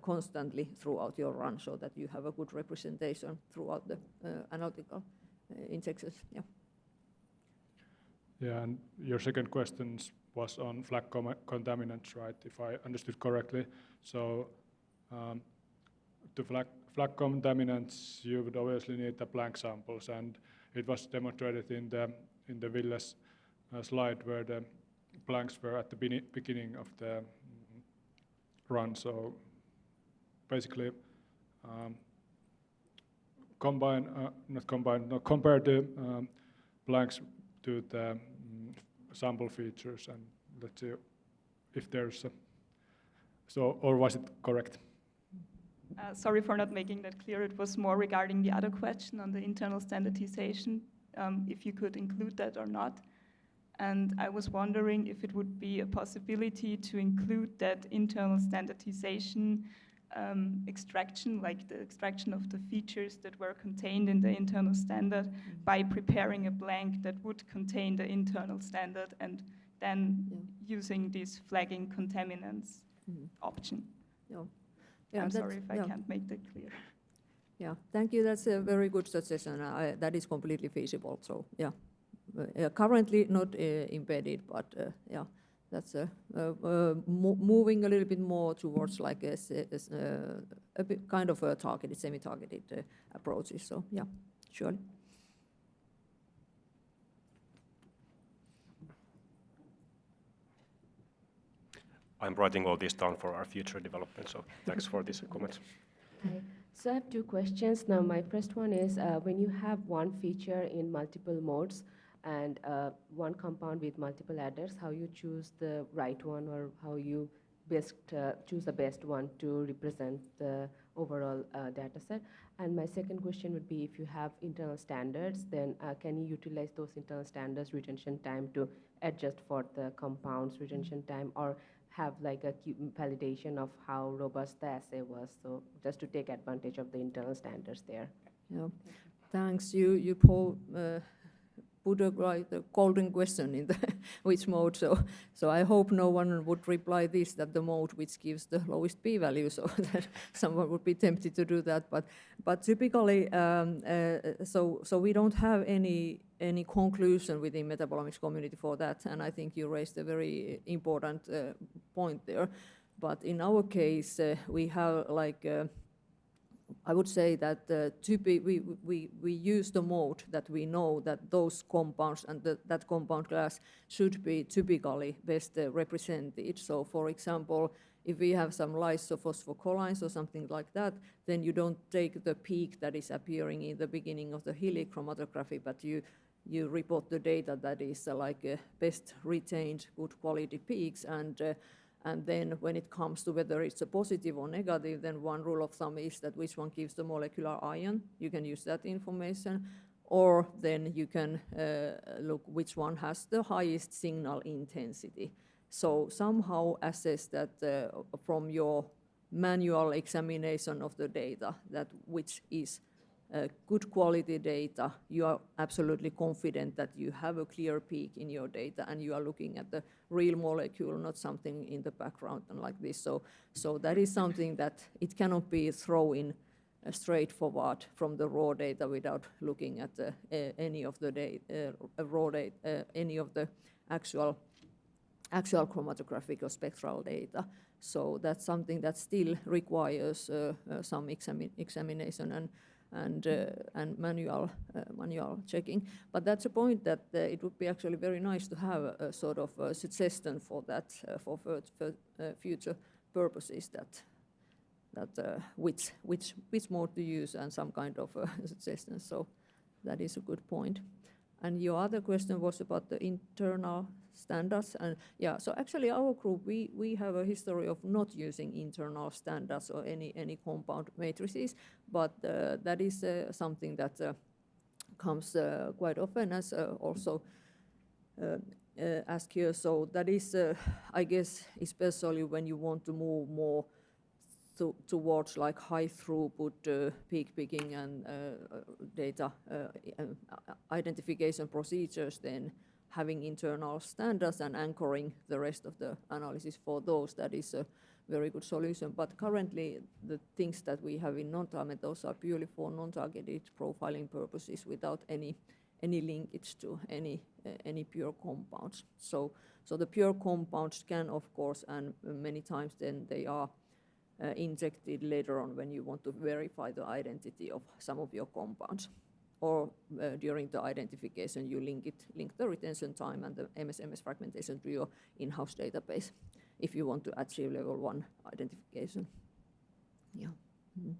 constantly throughout your run, so that you have a good representation throughout the analytical injections, yeah. Yeah, and your second question was on flag contaminants, right, if I understood correctly. So to flag contaminants, you would obviously need the blank samples, and it was demonstrated in the Ville's slide where the blanks were at the beginning of the run. So basically, compare the blanks to the sample features, and let's see if there's or was it correct? Sorry for not making that clear. It was more regarding the other question on the internal standardization, if you could include that or not. And I was wondering if it would be a possibility to include that internal standardization extraction, like the extraction of the features that were contained in the internal standard, by preparing a blank that would contain the internal standard and then using this flagging contaminants option. Yeah, I'm sorry if I can't make that clear. Yeah, thank you. That's a very good suggestion. That is completely feasible. So yeah, currently not embedded, but yeah, that's moving a little bit more towards like a bit kind of a targeted, semi-targeted approaches. So yeah, surely. I'm writing all this down for our future development, so thanks for these comments. Hi. So I have 2 questions. Now my first one is, when you have one feature in multiple modes and one compound with multiple adders, how you choose the right one, or how you best choose the best one to represent the overall data set? And my second question would be, if you have internal standards, then can you utilize those internal standards retention time to adjust for the compound's retention time, or have like a validation of how robust the assay was, so just to take advantage of the internal standards there? Yeah, thanks. You put a golden question in the which mode. So I hope no one would reply this, that the mode which gives the lowest p-value, so that someone would be tempted to do that. But typically, so we don't have any conclusion within metabolomics community for that, and I think you raised a very important point there. But in our case, we have like I would say that we use the mode that we know that those compounds and that compound class should be typically best represented. So, for example, if we have some lysophosphocholine or something like that, then you don't take the peak that is appearing in the beginning of the Hilli chromatography, but you report the data that is best retained, good quality peaks, and then when it comes to whether it's a positive or negative, then one rule of thumb is that which one gives the molecular ion. You can use that information, or then you can look which one has the highest signal intensity. So somehow assess that from your manual examination of the data, that which is good quality data, you are absolutely confident that you have a clear peak in your data and you are looking at the real molecule, not something in the background and like this. So that is something that it cannot be thrown in straightforward from the raw data without looking at any of the raw data, any of the actual chromatographic or spectral data. So that's something that still requires some examination and manual checking. But that's a point that it would be actually very nice to have a sort of a suggestion for that for future purposes, that which mode to use and some kind of suggestion. So that is a good point. And your other question was about the internal standards, and yeah, so actually our group, we have a history of not using internal standards or any compound matrices, but that is something that comes quite often as also asked here. So that is, I guess, especially when you want to move more towards like high throughput peak picking and data identification procedures, then having internal standards and anchoring the rest of the analysis for those, that is a very good solution. But currently the things that we have in notame, those are purely for non-targeted profiling purposes without any linkage to any pure compounds. So the pure compounds can, of course, and many times then they are injected later on when you want to verify the identity of some of your compounds, or during the identification you link the retention time and the MS fragmentation to your in-house database if you want to achieve level 1 identification. Yeah. Mm-hmm.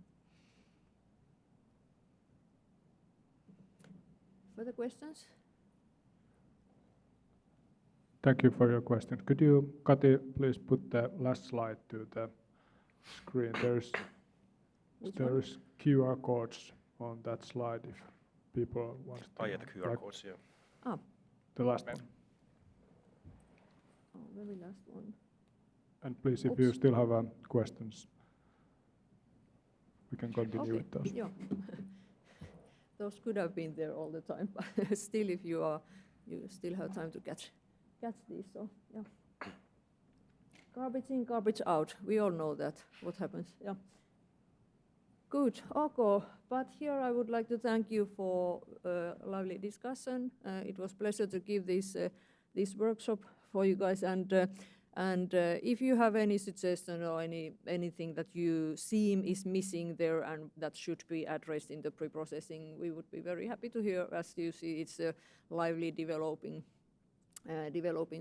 Further questions? Thank you for your question. Could you, Kati, please put the last slide to the screen? There's QR codes on that slide if people want to. Oh yeah, the QR codes, yeah. Ah. The last one. Oh, very last one. And please, if you still have questions, we can continue with those. Yeah. Those could have been there all the time, but still, if you still have time to catch these. So yeah. Garbage in, garbage out. We all know that, what happens. Yeah. Good, okay. But here I would like to thank you for a lovely discussion. It was a pleasure to give this workshop for you guys. And if you have any suggestion or anything that you seem is missing there and that should be addressed in the pre-processing, we would be very happy to hear. As you see, it's a lively developing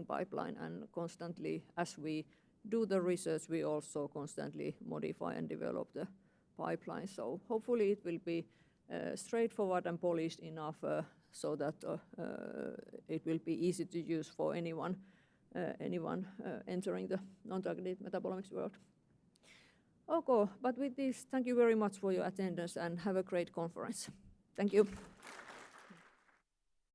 pipeline, and constantly as we do the research, we also constantly modify and develop the pipeline. So hopefully it will be straightforward and polished enough so that it will be easy to use for anyone entering the non-targeted metabolomics world. Okay, but with this, thank you very much for your attendance and have a great conference. Thank you.